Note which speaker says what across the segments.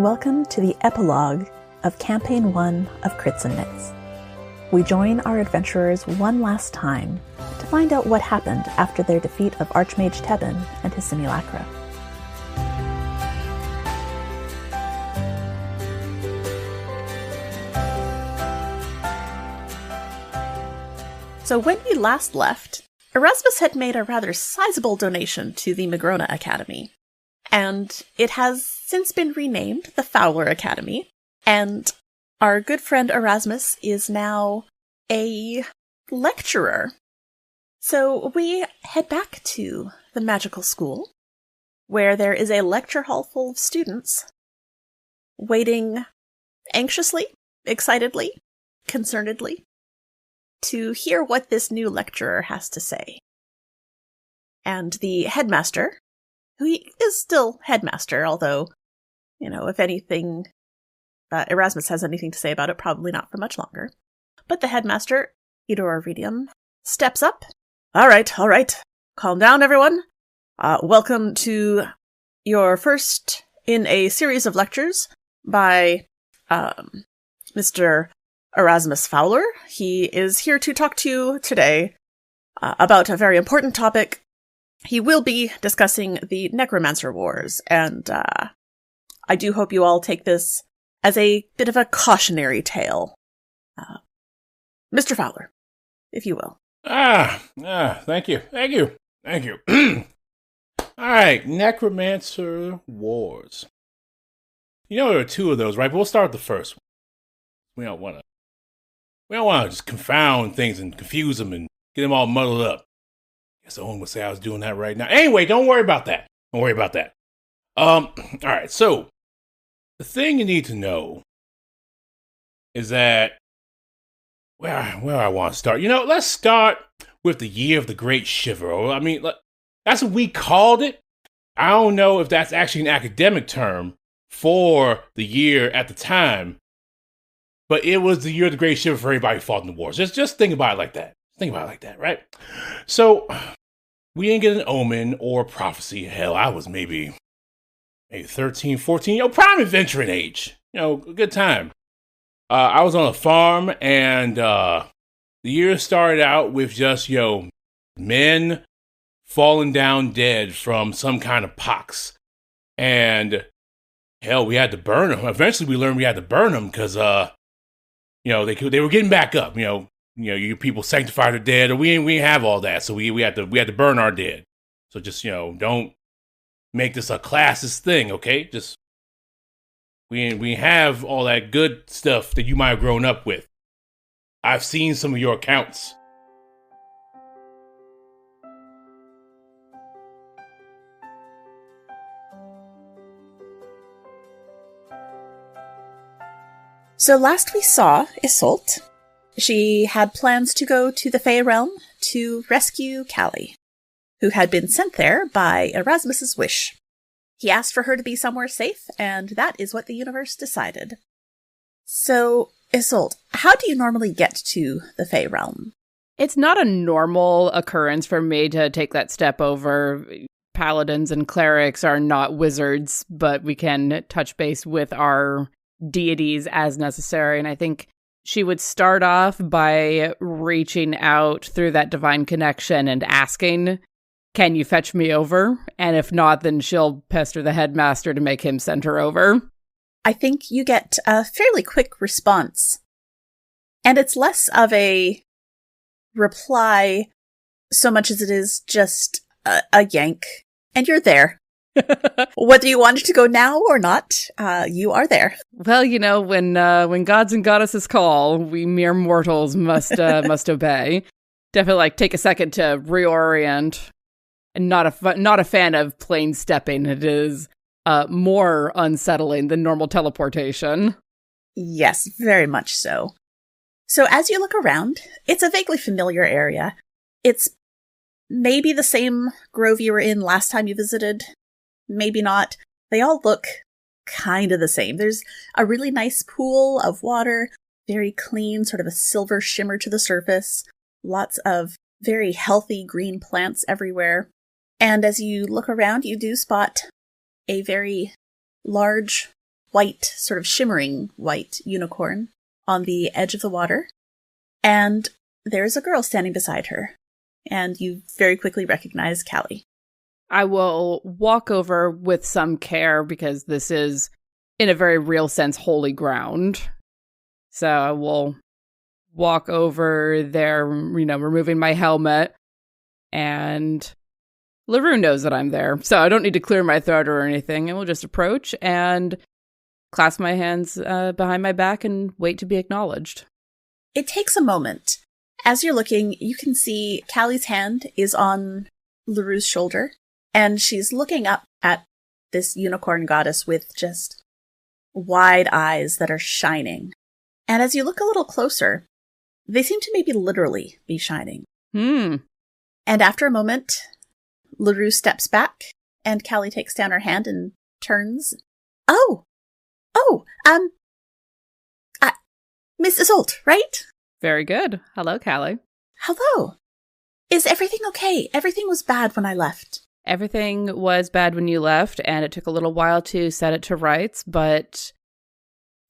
Speaker 1: Welcome to the Epilogue of Campaign 1 of Crits&Knits. We join our adventurers one last time to find out what happened after their defeat of Archmage Tebin and his simulacra. So when we last left, Erasmus had made a rather sizable donation to the Magrona Academy, and it has since been renamed the Fowler Academy, and our good friend Erasmus is now a lecturer. So we head back to the magical school, where there is a lecture hall full of students, waiting anxiously, excitedly, concernedly, to hear what this new lecturer has to say. And the headmaster, who is still headmaster, although, if anything, Erasmus has anything to say about it, probably not for much longer. But the headmaster, Eudora Redium, steps up. All right. Calm down, everyone. Welcome to your first in a series of lectures by Mr. Erasmus Fowler. He is here to talk to you today about a very important topic. He will be discussing the Necromancer Wars, and I do hope you all take this as a bit of a cautionary tale. Mr. Fowler, if you will.
Speaker 2: Thank you. All right, Necromancer Wars. There are two of those, right? But we'll start with the first one. We don't want to just confound things and confuse them and get them all muddled up. I guess Owen would say I was doing that right now. Anyway, don't worry about that. All right, so the thing you need to know is that where I want to start. Let's start with the year of the Great Shiver. I mean, that's what we called it. I don't know if that's actually an academic term for the year at the time, but it was the year of the Great Shiver for everybody who fought in the wars. Just think about it like that. Right? So, we didn't get an omen or prophecy. Hell, I was maybe 13, 14, prime adventuring age. A good time. I was on a farm, and the year started out with just, men falling down dead from some kind of pox. And, hell, we had to burn them. Eventually, we learned we had to burn them because, they were getting back up. Your people sanctify their dead, or we didn't have all that, so we had to burn our dead. So just don't make this a classist thing, okay? Just we have all that good stuff that you might have grown up with. I've seen some of your accounts.
Speaker 1: So last we saw Isolde. She had plans to go to the Fey Realm to rescue Callie, who had been sent there by Erasmus's wish. He asked for her to be somewhere safe, and that is what the universe decided. So, Isolde, how do you normally get to the Fey Realm?
Speaker 3: It's not a normal occurrence for me to take that step over. Paladins and clerics are not wizards, but we can touch base with our deities as necessary, and I think she would start off by reaching out through that divine connection and asking, can you fetch me over? And if not, then she'll pester the headmaster to make him send her over.
Speaker 1: I think you get a fairly quick response. And it's less of a reply so much as it is just a yank. And you're there. Whether you wanted to go now or not, you are there.
Speaker 3: Well, when gods and goddesses call, we mere mortals must obey. Definitely, take a second to reorient. And not a fan of plain stepping. It is more unsettling than normal teleportation.
Speaker 1: Yes, very much so. So as you look around, it's a vaguely familiar area. It's maybe the same grove you were in last time you visited. Maybe not. They all look kind of the same. There's a really nice pool of water, very clean, sort of a silver shimmer to the surface. Lots of very healthy green plants everywhere. And as you look around, you do spot a very large white, sort of shimmering white unicorn on the edge of the water. And there's a girl standing beside her. And you very quickly recognize Callie.
Speaker 3: I will walk over with some care because this is, in a very real sense, holy ground. So I will walk over there, removing my helmet. And LaRue knows that I'm there, so I don't need to clear my throat or anything. And we'll just approach and clasp my hands behind my back and wait to be acknowledged.
Speaker 1: It takes a moment. As you're looking, you can see Callie's hand is on LaRue's shoulder, and she's looking up at this unicorn goddess with just wide eyes that are shining. And as you look a little closer, they seem to maybe literally be shining. And after a moment, LaRue steps back, and Callie takes down her hand and turns. Mrs. Holt, right?
Speaker 3: Very good. Hello, Callie.
Speaker 1: Hello. Is everything okay? Everything was bad when I left.
Speaker 3: Everything was bad when you left, and it took a little while to set it to rights, but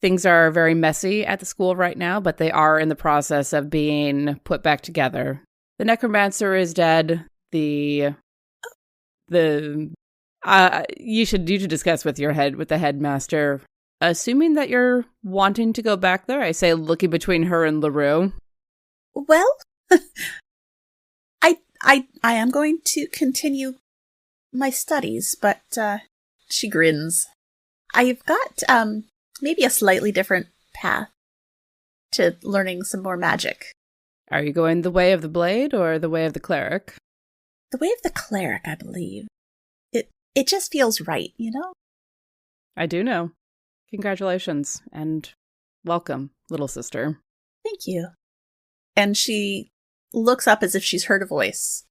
Speaker 3: things are very messy at the school right now, but they are in the process of being put back together. The necromancer is dead. You should discuss with the headmaster. Assuming that you're wanting to go back there, I say, looking between her and LaRue.
Speaker 1: Well, I am going to continue my studies, but she grins. I've got maybe a slightly different path to learning some more magic.
Speaker 3: Are you going the way of the blade or the way of the cleric?
Speaker 1: The way of the cleric, I believe. It just feels right, you know?
Speaker 3: I do know. Congratulations, and welcome, little sister.
Speaker 1: Thank you. And she looks up as if she's heard a voice,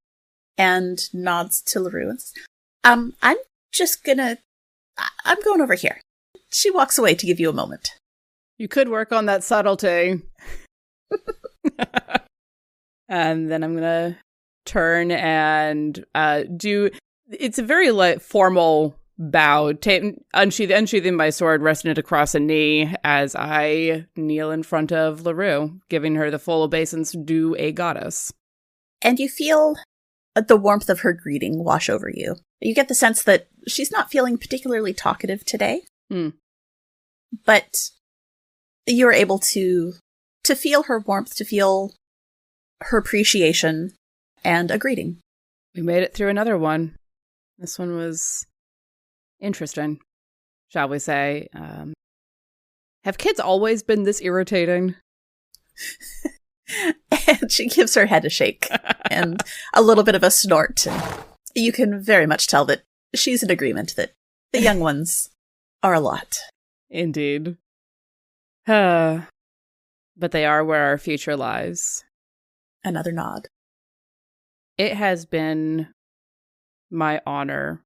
Speaker 1: and nods to LaRue and says, I'm going over here. She walks away to give you a moment.
Speaker 3: You could work on that subtlety. And then I'm gonna turn and it's a very formal bow, unsheathing my sword, resting it across a knee as I kneel in front of LaRue, giving her the full obeisance due a goddess.
Speaker 1: And you feel the warmth of her greeting wash over you. You get the sense that she's not feeling particularly talkative today, but you're able to feel her warmth, to feel her appreciation, and a greeting.
Speaker 3: We made it through another one. This one was interesting, shall we say. Have kids always been this irritating?
Speaker 1: And she gives her head a shake and a little bit of a snort. You can very much tell that she's in agreement that the young ones are a lot.
Speaker 3: Indeed. But they are where our future lies.
Speaker 1: Another nod.
Speaker 3: It has been my honor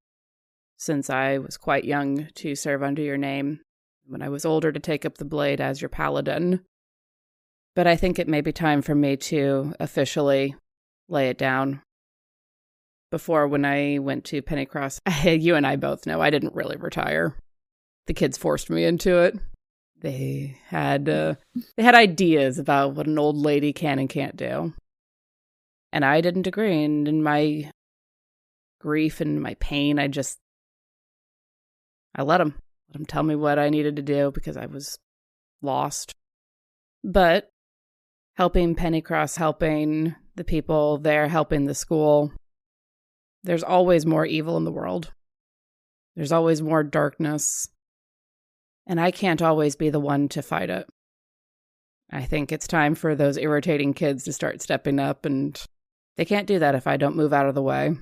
Speaker 3: since I was quite young to serve under your name, when I was older to take up the blade as your paladin. But I think it may be time for me to officially lay it down. Before, when I went to Pennycross, you and I both know I didn't really retire. The kids forced me into it. They had ideas about what an old lady can and can't do. And I didn't agree, and in my grief and my pain, I let them tell me what I needed to do because I was lost. But helping Pennycross, helping the people there, helping the school, there's always more evil in the world. There's always more darkness. And I can't always be the one to fight it. I think it's time for those irritating kids to start stepping up, and they can't do that if I don't move out of the way.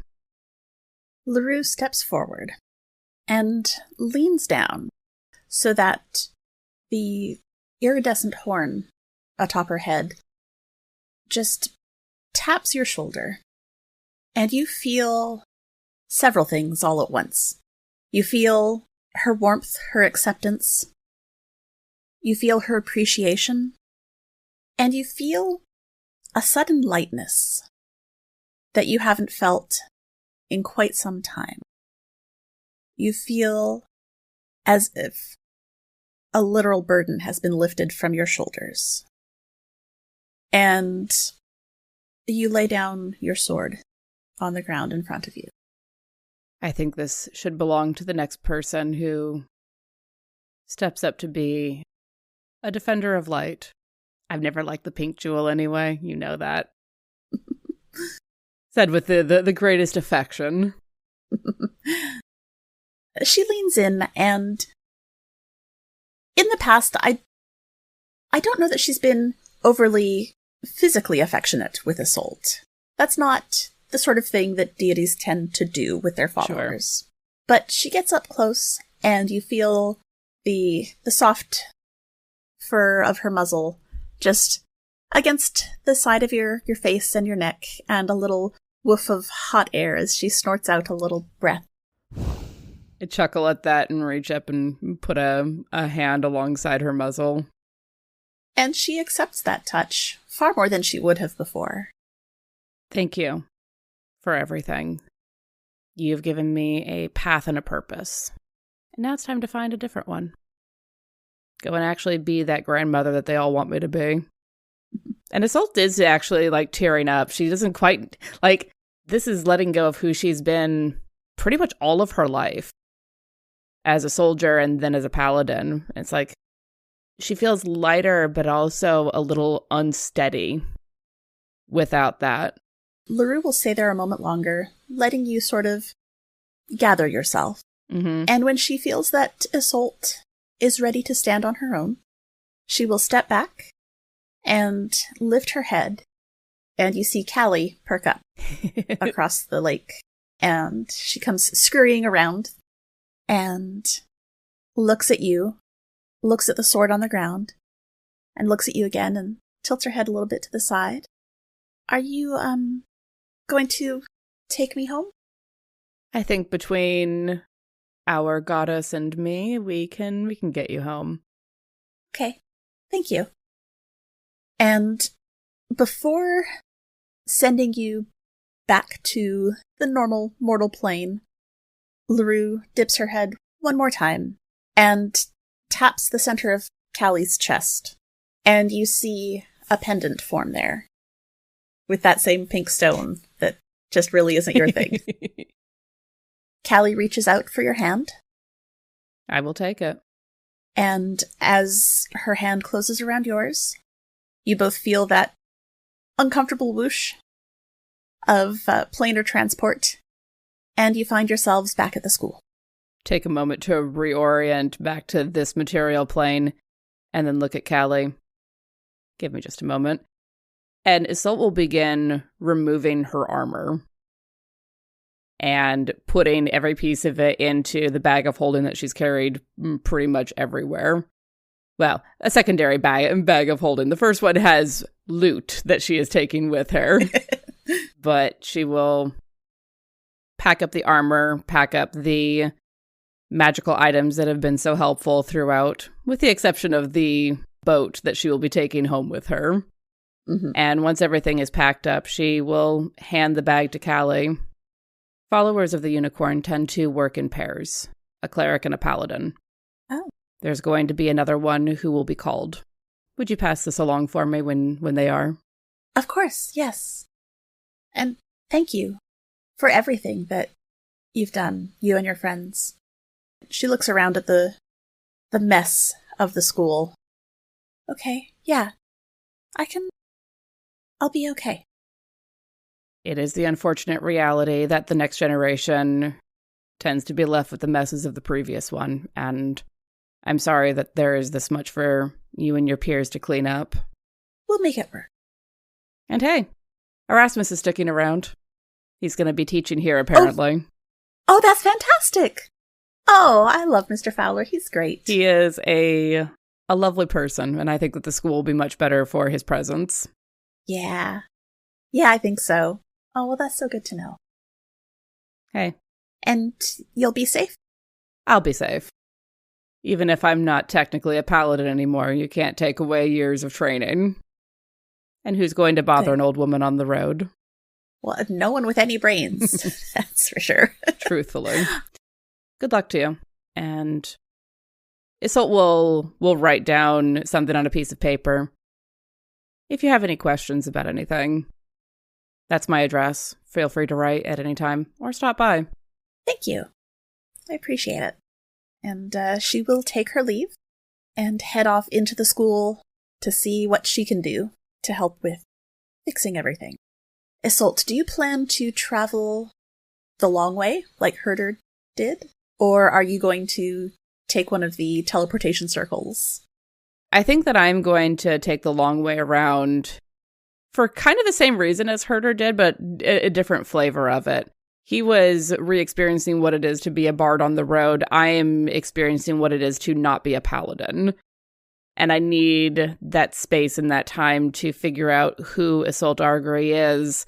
Speaker 1: LaRue steps forward and leans down so that the iridescent horn atop her head just taps your shoulder. And you feel several things all at once. You feel her warmth, her acceptance. You feel her appreciation. And you feel a sudden lightness that you haven't felt in quite some time. You feel as if a literal burden has been lifted from your shoulders. And you lay down your sword on the ground in front of you.
Speaker 3: I think this should belong to the next person who steps up to be a defender of light. I've never liked the pink jewel anyway, you know that. Said with the greatest affection.
Speaker 1: She leans in, and in the past, I don't know that she's been overly physically affectionate with Isolde. That's not the sort of thing that deities tend to do with their followers. Sure. But she gets up close, and you feel the soft fur of her muzzle just against the side of your face and your neck, and a little whiff of hot air as she snorts out a little breath.
Speaker 3: I chuckle at that and reach up and put a hand alongside her muzzle.
Speaker 1: And she accepts that touch far more than she would have before.
Speaker 3: Thank you for everything. You've given me a path and a purpose. And now it's time to find a different one. Go and actually be that grandmother that they all want me to be. And Isolde is actually, tearing up. She doesn't quite, this is letting go of who she's been pretty much all of her life. As a soldier and then as a paladin. It's she feels lighter, but also a little unsteady without that.
Speaker 1: LaRue will stay there a moment longer, letting you sort of gather yourself.
Speaker 3: Mm-hmm.
Speaker 1: And when she feels that Isolde is ready to stand on her own, she will step back and lift her head, and you see Callie perk up across the lake. And she comes scurrying around and looks at you, looks at the sword on the ground, and looks at you again and tilts her head a little bit to the side. Are you, going to take me home?
Speaker 3: I think between our goddess and me, we can get you home.
Speaker 1: Okay, thank you. And before sending you back to the normal mortal plane, LaRue dips her head one more time and taps the center of Callie's chest. And you see a pendant form there with that same pink stone that just really isn't your thing. Callie reaches out for your hand.
Speaker 3: I will take it.
Speaker 1: And as her hand closes around yours, you both feel that uncomfortable whoosh of planar transport, and you find yourselves back at the school.
Speaker 3: Take a moment to reorient back to this material plane, and then look at Callie. Give me just a moment. And Isolde will begin removing her armor and putting every piece of it into the bag of holding that she's carried pretty much everywhere. Well, a secondary bag of holding. The first one has loot that she is taking with her. But she will pack up the armor, pack up the magical items that have been so helpful throughout, with the exception of the boat that she will be taking home with her.
Speaker 1: Mm-hmm.
Speaker 3: And once everything is packed up, she will hand the bag to Callie. Followers of the unicorn tend to work in pairs, a cleric and a paladin.
Speaker 1: Oh.
Speaker 3: There's going to be another one who will be called. Would you pass this along for me when they are?
Speaker 1: Of course, yes. And thank you for everything that you've done, you and your friends. She looks around at the mess of the school. Okay, yeah. I'll be okay.
Speaker 3: It is the unfortunate reality that the next generation tends to be left with the messes of the previous one, and I'm sorry that there is this much for you and your peers to clean up.
Speaker 1: We'll make it work.
Speaker 3: And hey, Erasmus is sticking around. He's going to be teaching here, apparently.
Speaker 1: Oh, that's fantastic! Oh, I love Mr. Fowler. He's great.
Speaker 3: He is a lovely person, and I think that the school will be much better for his presence.
Speaker 1: Yeah. Yeah, I think so. Oh, well, that's so good to know.
Speaker 3: Hey.
Speaker 1: And you'll be safe?
Speaker 3: I'll be safe. Even if I'm not technically a paladin anymore, you can't take away years of training. And who's going to bother an old woman on the road?
Speaker 1: Well, no one with any brains. That's for sure.
Speaker 3: Truthfully. Good luck to you. And Isolt will write down something on a piece of paper. If you have any questions about anything, that's my address. Feel free to write at any time or stop by.
Speaker 1: Thank you. I appreciate it. And she will take her leave and head off into the school to see what she can do to help with fixing everything. Isolt, do you plan to travel the long way, like Herder did? Or are you going to take one of the teleportation circles?
Speaker 3: I think that I'm going to take the long way around for kind of the same reason as Herder did, but a different flavor of it. He was re-experiencing what it is to be a bard on the road. I am experiencing what it is to not be a paladin. And I need that space and that time to figure out who Isolt Argery is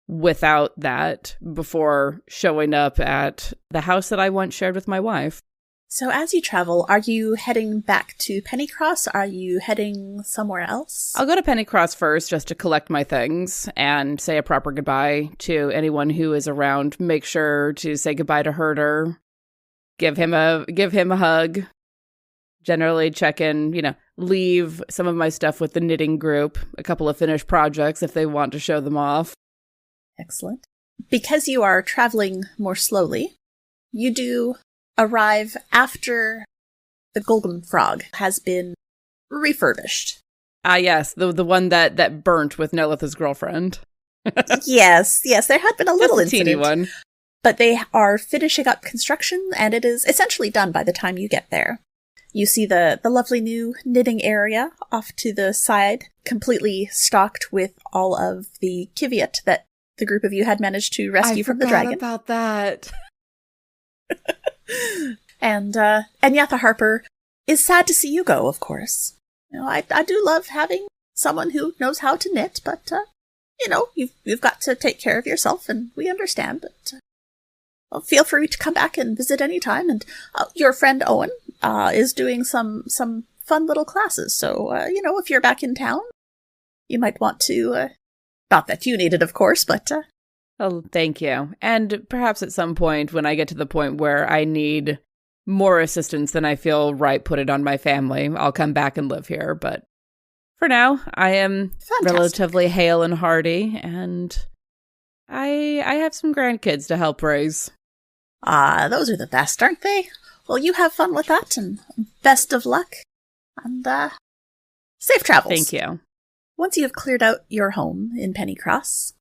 Speaker 3: without that before showing up at the house that I once shared with my wife.
Speaker 1: So as you travel, are you heading back to Pennycross? Are you heading somewhere else?
Speaker 3: I'll go to Pennycross first just to collect my things and say a proper goodbye to anyone who is around. Make sure to say goodbye to Herder. Give him a hug. Generally check in, leave some of my stuff with the knitting group, a couple of finished projects if they want to show them off.
Speaker 1: Excellent. Because you are traveling more slowly, you do arrive after the Golden Frog has been refurbished.
Speaker 3: Ah, yes, the one that burnt with Nelith's girlfriend.
Speaker 1: Yes, there had been a little
Speaker 3: Just a
Speaker 1: incident.
Speaker 3: teeny one.
Speaker 1: But they are finishing up construction, and it is essentially done by the time you get there. You see the lovely new knitting area off to the side, completely stocked with all of the kiviot that the group of you had managed to rescue from the dragon.
Speaker 3: I forgot about that.
Speaker 1: And Yatha Harper is sad to see you go, of course. I do love having someone who knows how to knit, but, you've got to take care of yourself, and we understand. But feel free to come back and visit anytime. And your friend Owen is doing some fun little classes. So, if you're back in town, you might want to, not that you need it, of course, but...
Speaker 3: Oh, thank you. And perhaps at some point when I get to the point where I need more assistance than I feel right put it on my family, I'll come back and live here. But for now, I am relatively hale and hearty, and I have some grandkids to help raise.
Speaker 1: Those are the best, aren't they? Well, you have fun with that, and best of luck, and safe travels.
Speaker 3: Thank you.
Speaker 1: Once you have cleared out your home in Pennycross,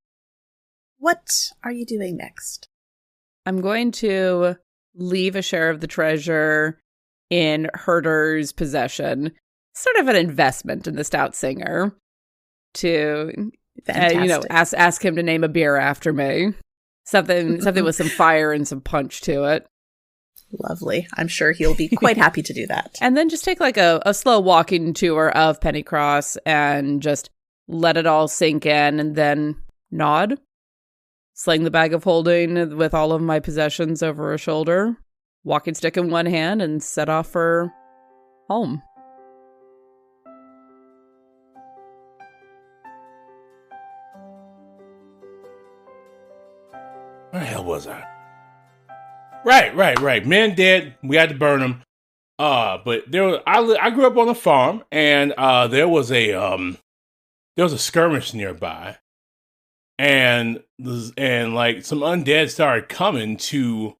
Speaker 1: what are you doing next?
Speaker 3: I'm going to leave a share of the treasure in Herder's possession, sort of an investment in the Stout Singer, to ask him to name a beer after me. Something with some fire and some punch to it.
Speaker 1: Lovely. I'm sure he'll be quite happy to do that.
Speaker 3: And then just take like a slow walking tour of Pennycross and just let it all sink in, and then nod. Sling the bag of holding with all of my possessions over a shoulder, walking stick in one hand, and set off for home.
Speaker 2: Where the hell was I? Right. Men dead. We had to burn them. But I grew up on a farm, and there was a skirmish nearby. And like some undead started coming to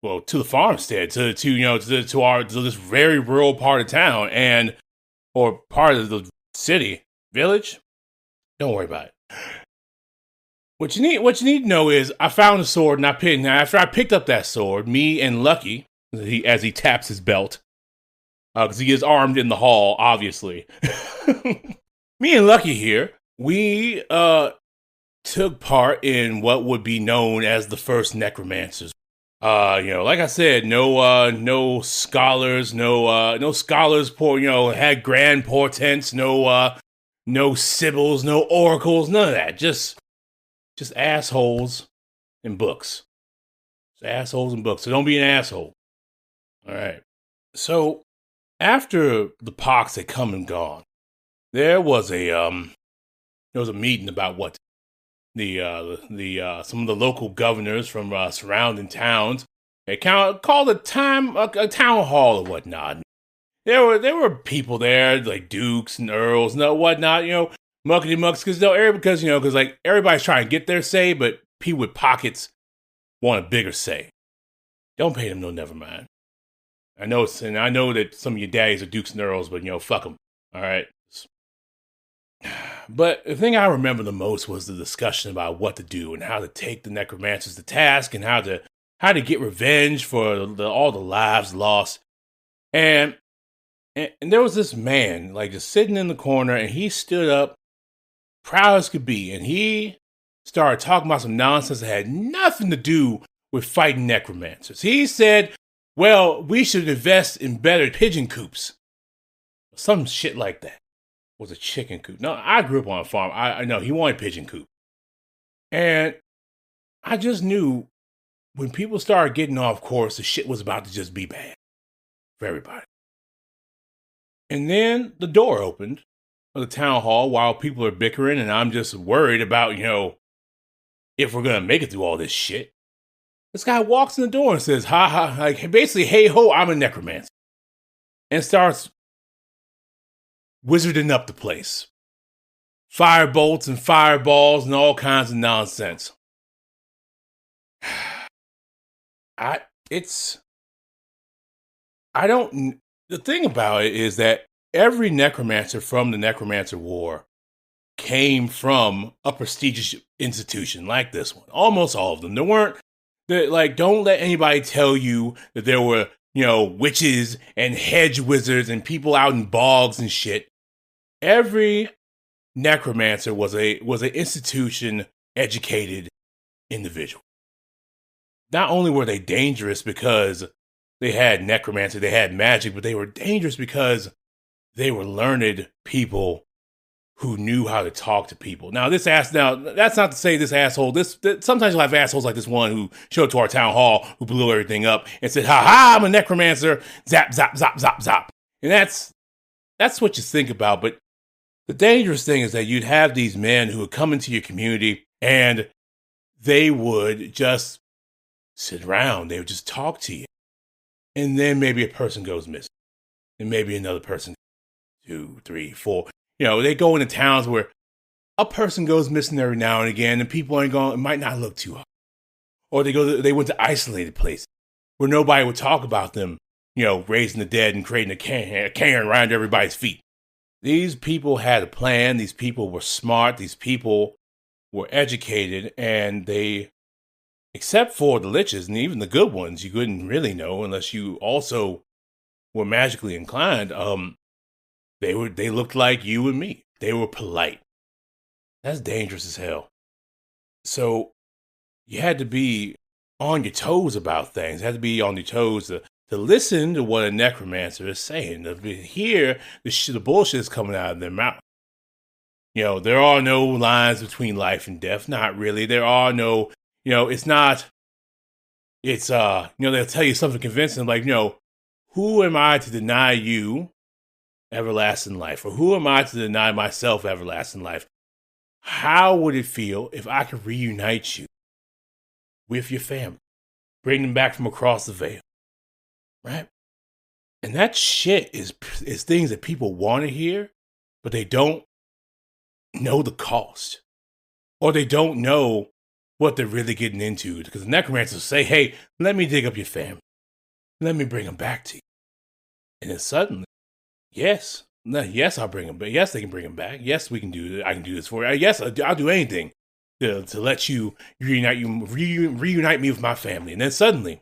Speaker 2: the farmstead, to this very rural part of town, or part of the village. Don't worry about it. What you need to know is I found a sword, and after I picked up that sword, me and Lucky, as he taps his belt, because he is armed in the hall, obviously. Me and Lucky here, we took part in what would be known as the first necromancers. Like I said, no scholars, had grand portents, no sibyls, no oracles, none of that. Just assholes and books. Just assholes and books. So don't be an asshole. All right. So after the pox had come and gone, there was a meeting about what some of the local governors from surrounding towns They called a town hall or whatnot. There were people there, like dukes and earls and whatnot, muckety mucks, because like everybody's trying to get their say, but people with pockets want a bigger say. Don't pay them no never mind. I know that some of your daddies are dukes and earls, but fuck them. All right. But the thing I remember the most was the discussion about what to do and how to take the necromancers to task and how to get revenge for all the lives lost. And there was this man, like, just sitting in the corner, and he stood up, proud as could be, and he started talking about some nonsense that had nothing to do with fighting necromancers. He said, well, we should invest in better pigeon coops. Some shit like that. Was a chicken coop. No, I grew up on a farm. I know he wanted pigeon coop. And I just knew when people started getting off course, the shit was about to just be bad for everybody. And then the door opened of the town hall while people are bickering, and I'm just worried about, if we're going to make it through all this shit. This guy walks in the door and says, ha ha, like basically, hey ho, I'm a necromancer. And starts wizarding up the place. Fire bolts and fireballs and all kinds of nonsense. The thing about it is that every necromancer from the Necromancer War came from a prestigious institution like this one. Almost all of them. Don't let anybody tell you that there were, witches and hedge wizards and people out in bogs and shit. Every necromancer was an institution educated individual. Not only were they dangerous because they had necromancy, they had magic, but they were dangerous because they were learned people who knew how to talk to people. Now that's not to say this asshole, sometimes you'll have assholes like this one who showed up to our town hall, who blew everything up and said, ha ha, I'm a necromancer, zap, zap, zap, zap, zap. And that's what you think about, but the dangerous thing is that you'd have these men who would come into your community and they would just sit around. They would just talk to you. And then maybe a person goes missing. And maybe another person, 2, 3, 4. They go into towns where a person goes missing every now and again and people ain't going, it might not look too hard. Or they went to isolated places where nobody would talk about them, raising the dead and creating a cairn around everybody's feet. These people had a plan. These people were smart. These people were educated. And they, except for the liches and even the good ones, you couldn't really know unless you also were magically inclined. They looked like you and me. They were polite. That's dangerous as hell. So you had to be on your toes about things. You had to be on your toes to listen to what a necromancer is saying, to hear the bullshit is coming out of their mouth. There are no lines between life and death. Not really. There are no, it's not, it's, they'll tell you something convincing like, who am I to deny you everlasting life? Or who am I to deny myself everlasting life? How would it feel if I could reunite you with your family? Bring them back from across the veil. Right? And that shit is things that people want to hear, but they don't know the cost. Or they don't know what they're really getting into. Because the necromancers say, hey, let me dig up your family. Let me bring them back to you. And then suddenly, yes, I'll bring them back. Yes, they can bring them back. Yes, we can do it. I can do this for you. Yes, I'll do anything to let you reunite me with my family. And then suddenly,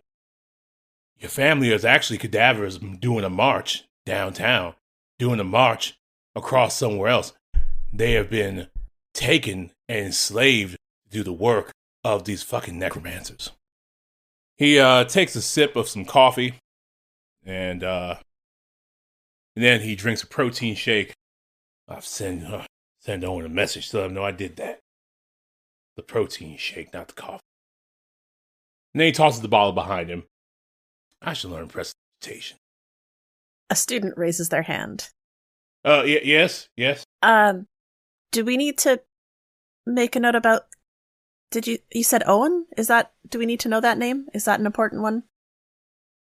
Speaker 2: your family is actually cadavers doing a march downtown, doing a march across somewhere else. They have been taken and enslaved to do the work of these fucking necromancers. He takes a sip of some coffee, and then he drinks a protein shake. I've sent Owen a message to let him know I did that. The protein shake, not the coffee. And then he tosses the bottle behind him. I should learn presentation.
Speaker 1: A student raises their hand.
Speaker 2: Yes.
Speaker 1: Do we need to make a note about... you said Owen? Do we need to know that name? Is that an important one?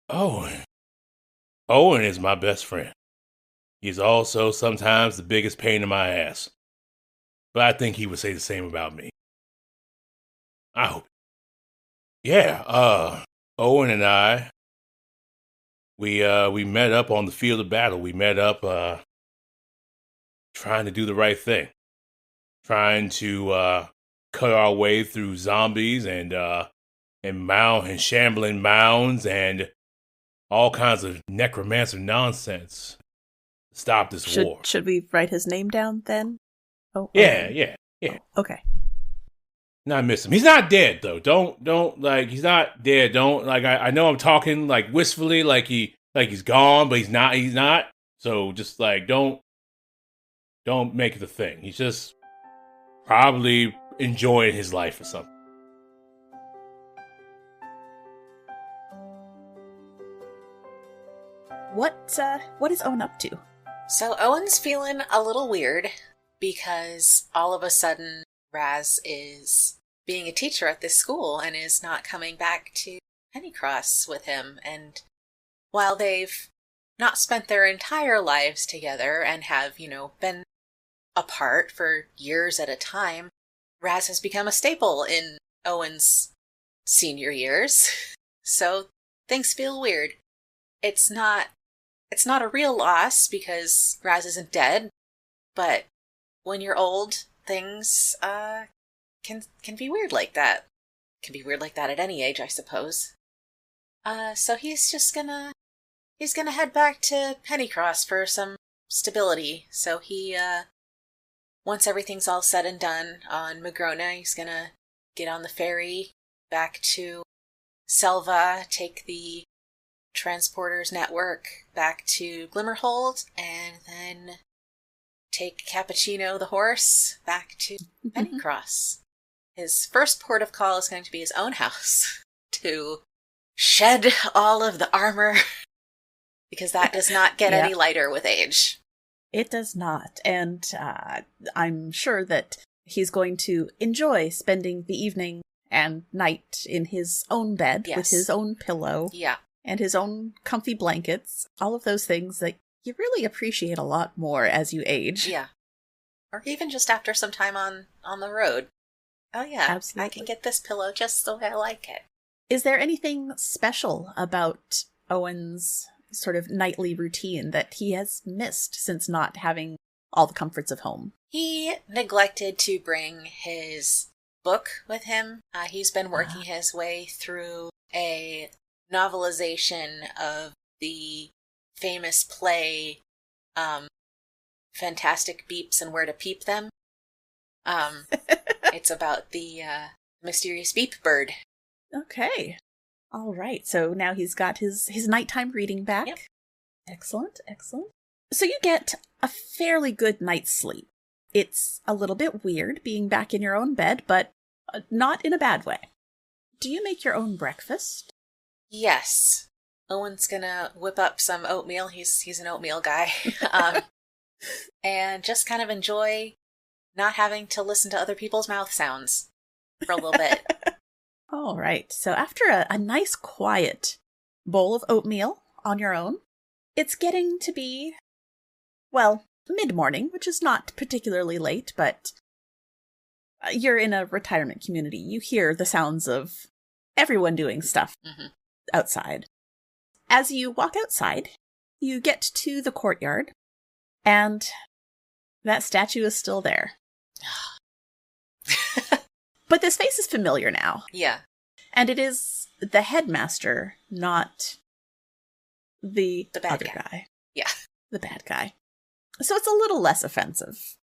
Speaker 2: Owen. Owen is my best friend. He's also sometimes the biggest pain in my ass. But I think he would say the same about me. I hope. Yeah, Owen and I, we met up on the field of battle. We met up, trying to do the right thing. Trying to, cut our way through zombies and shambling mounds and all kinds of necromancer nonsense. Stop this war.
Speaker 1: Should we write his name down then? Oh,
Speaker 2: Yeah.
Speaker 1: Oh, okay.
Speaker 2: Not miss him. He's not dead though. Don't like he's not dead. Don't like I know I'm talking like wistfully like he's gone, but he's not. So just like don't make it a thing. He's just probably enjoying his life or something.
Speaker 1: What is Owen up to?
Speaker 4: So Owen's feeling a little weird because all of a sudden Raz is being a teacher at this school and is not coming back to Pennycross with him. And while they've not spent their entire lives together and have, been apart for years at a time, Raz has become a staple in Owen's senior years. So things feel weird. It's not a real loss because Raz isn't dead, but when you're old, things can be weird like that. Can be weird like that at any age, I suppose. So he's gonna head back to Pennycross for some stability. So he once everything's all said and done on Magrona, he's gonna get on the ferry back to Selva, take the transporters network back to Glimmerhold, and then take Cappuccino the horse back to Pennycross. His first port of call is going to be his own house to shed all of the armor because that does not get any lighter with age.
Speaker 1: It does not, and I'm sure that he's going to enjoy spending the evening and night in his own bed with his own pillow.
Speaker 4: Yeah.
Speaker 1: And his own comfy blankets, all of those things that you really appreciate a lot more as you age.
Speaker 4: Yeah. Or even just after some time on the road. Oh yeah,
Speaker 1: absolutely.
Speaker 4: I can get this pillow just the way I like it.
Speaker 1: Is there anything special about Owen's sort of nightly routine that he has missed since not having all the comforts of home?
Speaker 4: He neglected to bring his book with him. He's been working his way through a novelization of the famous play Fantastic Beeps and Where to Peep Them. It's about the mysterious beep bird.
Speaker 1: Okay. All right. So now he's got his nighttime reading back.
Speaker 4: Yep.
Speaker 1: Excellent. So you get a fairly good night's sleep. It's a little bit weird being back in your own bed, but not in a bad way. Do you make your own breakfast?
Speaker 4: Yes. Owen's gonna whip up some oatmeal. He's an oatmeal guy. And just kind of enjoy not having to listen to other people's mouth sounds for a little bit.
Speaker 1: All right. So after a nice quiet bowl of oatmeal on your own, it's getting to be, well, mid-morning, which is not particularly late, but you're in a retirement community. You hear the sounds of everyone doing stuff outside. As you walk outside, you get to the courtyard, and that statue is still there. But this face is familiar now.
Speaker 4: Yeah.
Speaker 1: And it is the headmaster, not the
Speaker 4: bad
Speaker 1: other guy.
Speaker 4: Yeah.
Speaker 1: The bad guy. So it's a little less offensive.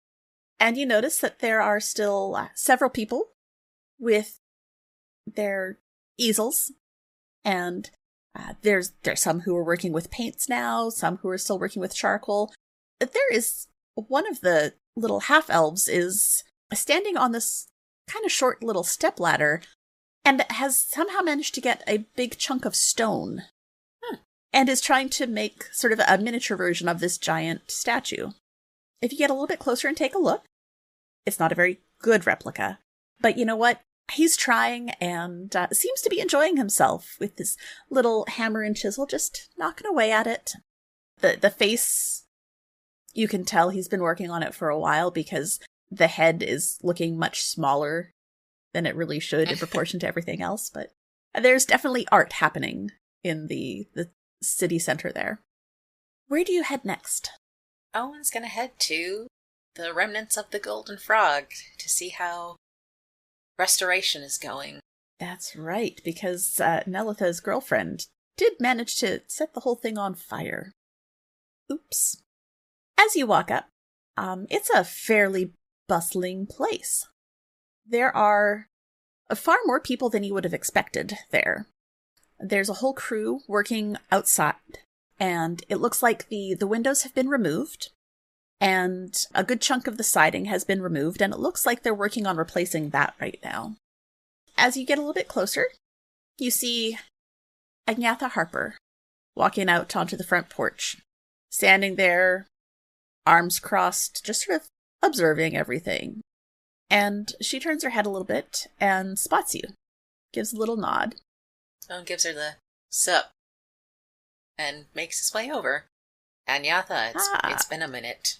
Speaker 1: And you notice that there are still several people with their easels. And there's some who are working with paints now, some who are still working with charcoal. There is one of the little half-elves is standing on this kind of short little stepladder and has somehow managed to get a big chunk of stone and is trying to make sort of a miniature version of this giant statue. If you get a little bit closer and take a look, it's not a very good replica. But you know what? He's trying and seems to be enjoying himself with his little hammer and chisel, just knocking away at it. The face, you can tell he's been working on it for a while because the head is looking much smaller than it really should in proportion to everything else. But there's definitely art happening in the city center there. Where do you head next?
Speaker 4: Owen's gonna head to the remnants of the Golden Frog to see how restoration is going.
Speaker 1: That's right, because Nelitha's girlfriend did manage to set the whole thing on fire. Oops. As you walk up, it's a fairly bustling place. There are far more people than you would have expected there. There's a whole crew working outside, and it looks like the windows have been removed, and a good chunk of the siding has been removed, and it looks like they're working on replacing that right now. As you get a little bit closer, you see Agnatha Harper walking out onto the front porch, standing there, arms crossed, just sort of observing everything. And she turns her head a little bit and spots you, gives a little nod.
Speaker 4: Owen gives her the sup and makes his way over. Agnatha, it's been a minute.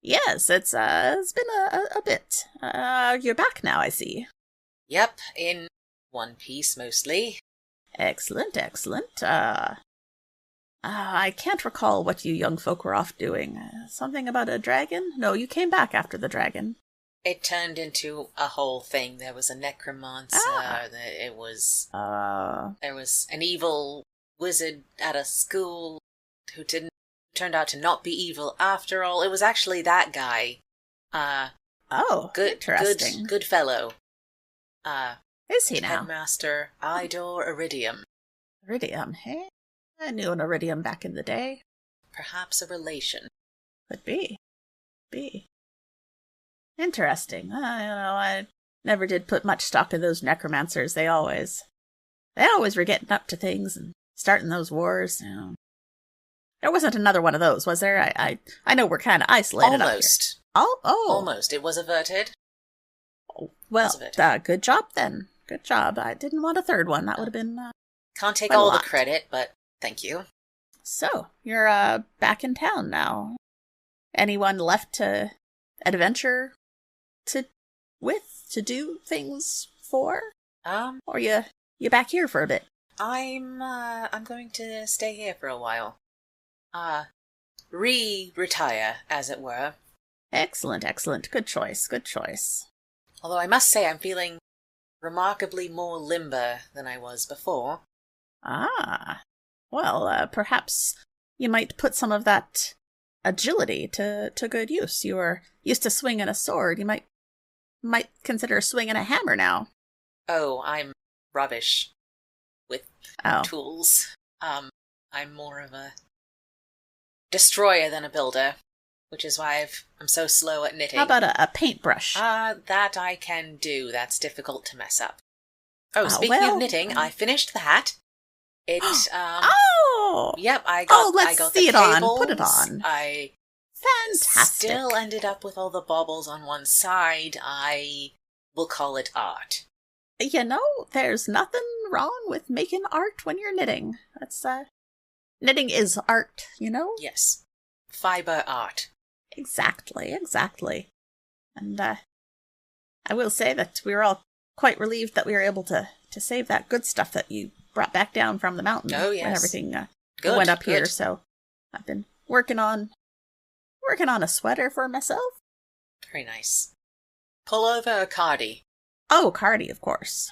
Speaker 1: Yes, it's been a bit. You're back now, I see.
Speaker 4: Yep, in one piece mostly.
Speaker 1: Excellent. I can't recall what you young folk were off doing. Something about a dragon? No, you came back after the dragon.
Speaker 4: It turned into a whole thing. There was a necromancer. There was an evil wizard at a school who turned out to not be evil after all. It was actually that guy.
Speaker 1: Interesting.
Speaker 4: Good fellow.
Speaker 1: Is he now?
Speaker 4: Headmaster Idor Iridium.
Speaker 1: Iridium, hey? I knew an Iridium back in the day.
Speaker 4: Perhaps a relation.
Speaker 1: Could be. Interesting. I never did put much stock in those necromancers. They always were getting up to things and starting those wars. There wasn't another one of those, was there? I know we're kind of isolated
Speaker 4: Almost.
Speaker 1: Up here.
Speaker 4: Almost. It was averted.
Speaker 1: Well, good job then. Good job. I didn't want a third one. That would have been...
Speaker 4: Can't take all the credit, but thank you.
Speaker 1: So, you're back in town now. Anyone left to adventure to do things for? Or you back here for a bit?
Speaker 4: I'm going to stay here for a while. Retire, as it were.
Speaker 1: Excellent. Good choice.
Speaker 4: Although I must say I'm feeling remarkably more limber than I was before.
Speaker 1: Well, perhaps you might put some of that agility to good use. You were used to swinging a sword. You might consider swinging a hammer now.
Speaker 4: Oh, I'm rubbish with tools. I'm more of a destroyer than a builder, which is why I'm so slow at knitting.
Speaker 1: How about a paintbrush?
Speaker 4: That I can do. That's difficult to mess up. Speaking of knitting, I finished the hat. It, Yep, I got
Speaker 1: see
Speaker 4: the
Speaker 1: it
Speaker 4: cables.
Speaker 1: On. Put it on.
Speaker 4: I
Speaker 1: Fantastic.
Speaker 4: still ended up with all the baubles on one side. I will call it art.
Speaker 1: There's nothing wrong with making art when you're knitting. That's, knitting is art,
Speaker 4: Yes. Fiber art.
Speaker 1: Exactly. And, I will say that we were all quite relieved that we were able to save that good stuff that you brought back down from the mountain.
Speaker 4: Oh, yes.
Speaker 1: When everything went up here. So I've been working on a sweater for myself.
Speaker 4: Very nice. Pullover or cardi?
Speaker 1: Oh, cardi, of course.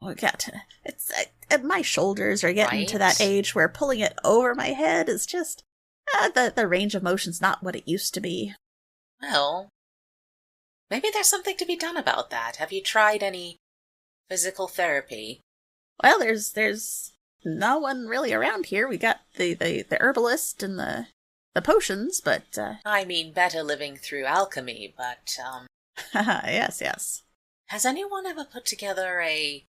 Speaker 1: It's my shoulders are getting to that age where pulling it over my head is just the range of motion's not what it used to be.
Speaker 4: Well, maybe there's something to be done about that. Have you tried any physical therapy?
Speaker 1: Well, there's no one really around here. We got the herbalist and the potions, but...
Speaker 4: I mean, better living through alchemy, but,
Speaker 1: Yes.
Speaker 4: Has anyone ever put together an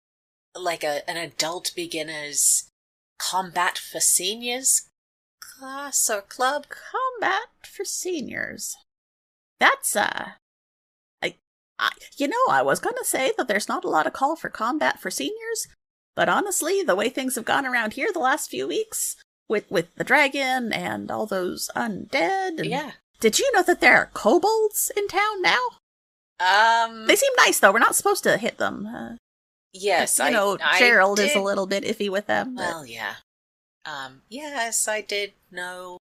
Speaker 4: adult beginner's combat for seniors class or club?
Speaker 1: Combat for seniors. That's, I was going to say that there's not a lot of call for combat for seniors, but honestly, the way things have gone around here the last few weeks, with the dragon and all those undead, and
Speaker 4: Yeah.
Speaker 1: did you know that there are kobolds in town now? They seem nice, though. We're not supposed to hit them.
Speaker 4: Yes,
Speaker 1: Gerald
Speaker 4: I
Speaker 1: is a
Speaker 4: did.
Speaker 1: little bit iffy with them. But...
Speaker 4: Well, yeah. Yes, I did know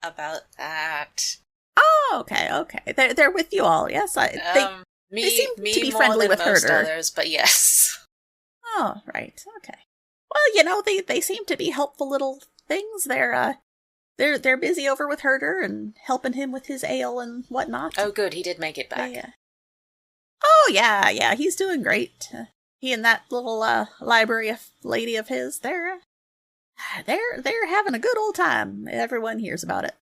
Speaker 4: about that.
Speaker 1: Oh, okay. They're with you all, yes? They seem to be
Speaker 4: more
Speaker 1: friendly
Speaker 4: than
Speaker 1: with
Speaker 4: most
Speaker 1: Herder.
Speaker 4: others, but yes.
Speaker 1: Oh, right, okay. Well, they seem to be helpful little things. They're busy over with Herder and helping him with his ale and whatnot.
Speaker 4: Oh, good, he did make it back.
Speaker 1: Oh, yeah, he's doing great. He and that little library lady of his, they're having a good old time. Everyone hears about it.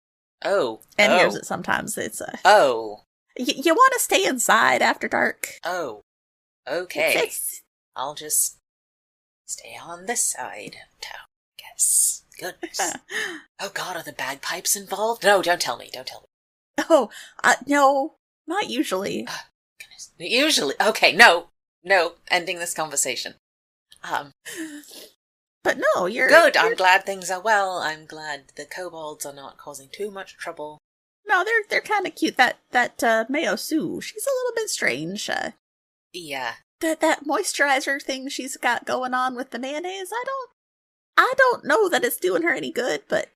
Speaker 4: Oh.
Speaker 1: And hears it sometimes. It's
Speaker 4: Oh.
Speaker 1: You want to stay inside after dark.
Speaker 4: Oh. Okay.
Speaker 1: It's
Speaker 4: I'll just stay on this side of town, I guess. Goodness. Oh God, are the bagpipes involved? No, don't tell me.
Speaker 1: Oh, no, not usually.
Speaker 4: Goodness. Usually. Okay, no. Ending this conversation.
Speaker 1: But no, you're...
Speaker 4: Good, I'm glad things are well. I'm glad the kobolds are not causing too much trouble.
Speaker 1: No, they're kind of cute. That Mayo Sue, she's a little bit strange.
Speaker 4: Yeah.
Speaker 1: That moisturizer thing she's got going on with the mayonnaise, I don't know that it's doing her any good, but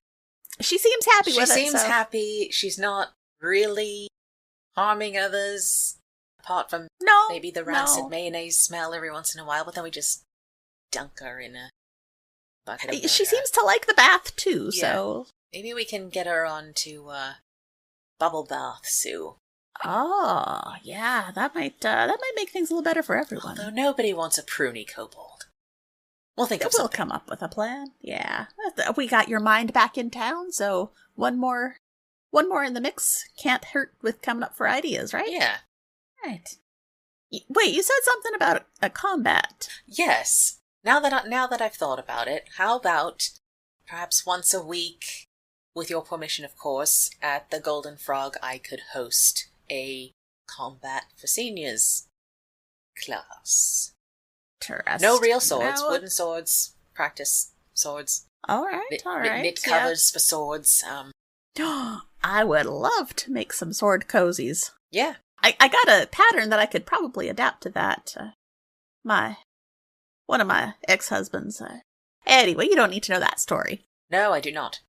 Speaker 1: she seems happy with it.
Speaker 4: She seems happy. She's not really harming others, apart from maybe the rancid mayonnaise smell every once in a while, but then we just dunk her in a bucket of
Speaker 1: She seems to like the bath, too,
Speaker 4: Yeah.
Speaker 1: so...
Speaker 4: Maybe we can get her on to bubble bath, Sue.
Speaker 1: Oh, yeah, that might make things a little better for everyone.
Speaker 4: Although nobody wants a pruny kobold. We'll think of
Speaker 1: We'll
Speaker 4: something.
Speaker 1: come up with a plan. Yeah, we got your mind back in town, so one more in the mix can't hurt with coming up for ideas, right?
Speaker 4: Yeah.
Speaker 1: Right. Wait, you said something about a combat.
Speaker 4: Yes. Now that I've thought about it, how about perhaps once a week, with your permission, of course, at the Golden Frog, I could host a combat for seniors class. No real swords, wooden swords, practice swords.
Speaker 1: All right.
Speaker 4: Knit covers for swords.
Speaker 1: I would love to make some sword cozies.
Speaker 4: Yeah.
Speaker 1: I got a pattern that I could probably adapt to that. One of my ex-husbands. Anyway, you don't need to know that story.
Speaker 4: No, I do not.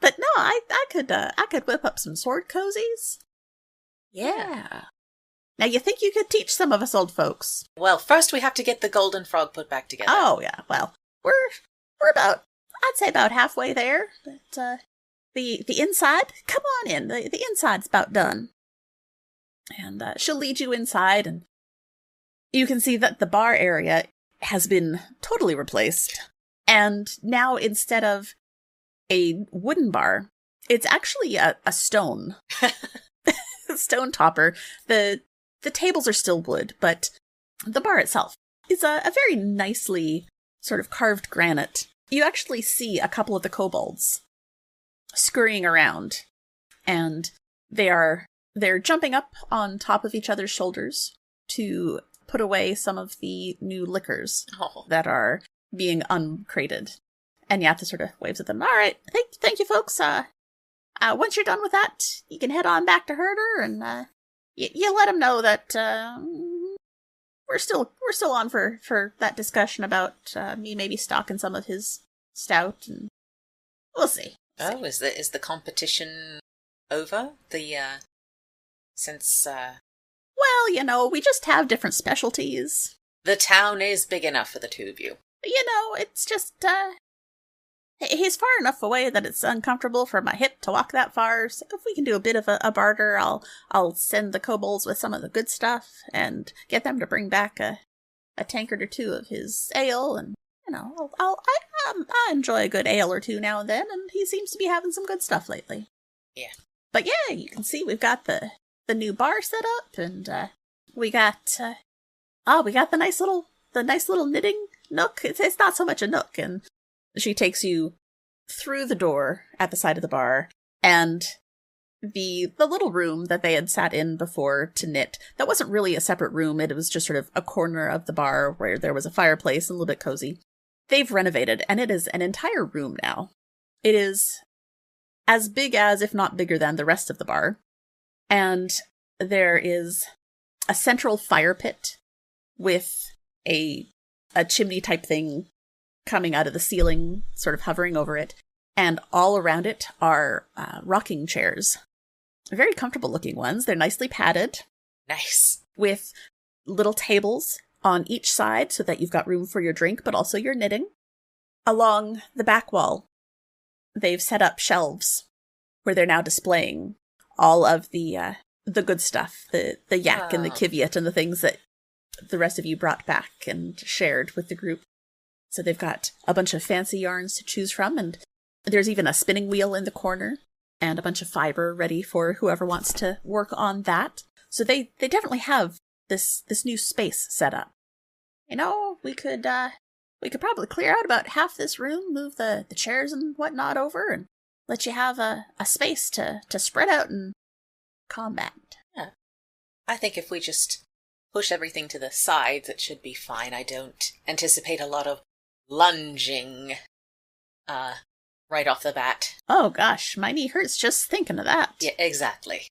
Speaker 1: But no, I could whip up some sword cozies. Yeah. Now, you think you could teach some of us old folks?
Speaker 4: Well, first we have to get the Golden Frog put back together.
Speaker 1: Oh, yeah. Well, we're about, I'd say about halfway there. But the inside, come on in. The inside's about done. And she'll lead you inside, and you can see that the bar area has been totally replaced. And now, instead of a wooden bar, it's actually a stone. Stone topper. The tables are still wood, but the bar itself is a very nicely sort of carved granite. You actually see a couple of the kobolds scurrying around, and they're jumping up on top of each other's shoulders to put away some of the new liquors that are being uncrated. And Yatha sort of waves at them. All right, thank you, folks. Once you're done with that, you can head on back to Herder, and you let him know that we're still on for that discussion about me maybe stocking some of his stout, and we'll see.
Speaker 4: Oh, is the competition over? Since
Speaker 1: well, we just have different specialties.
Speaker 4: The town is big enough for the two of you.
Speaker 1: It's just he's far enough away that it's uncomfortable for my hip to walk that far. So if we can do a bit of a barter, I'll send the kobolds with some of the good stuff and get them to bring back a tankard or two of his ale, and I enjoy a good ale or two now and then, and he seems to be having some good stuff lately.
Speaker 4: Yeah.
Speaker 1: But yeah, you can see we've got the new bar set up, and we got the nice little knitting nook. It's not so much a nook, and she takes you through the door at the side of the bar, and the little room that they had sat in before to knit, that wasn't really a separate room. It was just sort of a corner of the bar where there was a fireplace and a little bit cozy. They've renovated, and it is an entire room now. It is as big as, if not bigger than, the rest of the bar. And there is a central fire pit with a chimney type thing coming out of the ceiling, sort of hovering over it. And all around it are rocking chairs. Very comfortable looking ones. They're nicely padded.
Speaker 4: Nice.
Speaker 1: With little tables on each side so that you've got room for your drink, but also your knitting. Along the back wall, they've set up shelves where they're now displaying all of the good stuff, the yak and the kiviot and the things that the rest of you brought back and shared with the group. So they've got a bunch of fancy yarns to choose from, and there's even a spinning wheel in the corner and a bunch of fiber ready for whoever wants to work on that. So they definitely have this new space set up. You know, we could probably clear out about half this room, move the chairs and whatnot over, and let you have a space to spread out and combat.
Speaker 4: Yeah. I think if we just push everything to the sides, it should be fine. I don't anticipate a lot of lunging right off the bat.
Speaker 1: Oh gosh, my knee hurts just thinking of that.
Speaker 4: Yeah, exactly.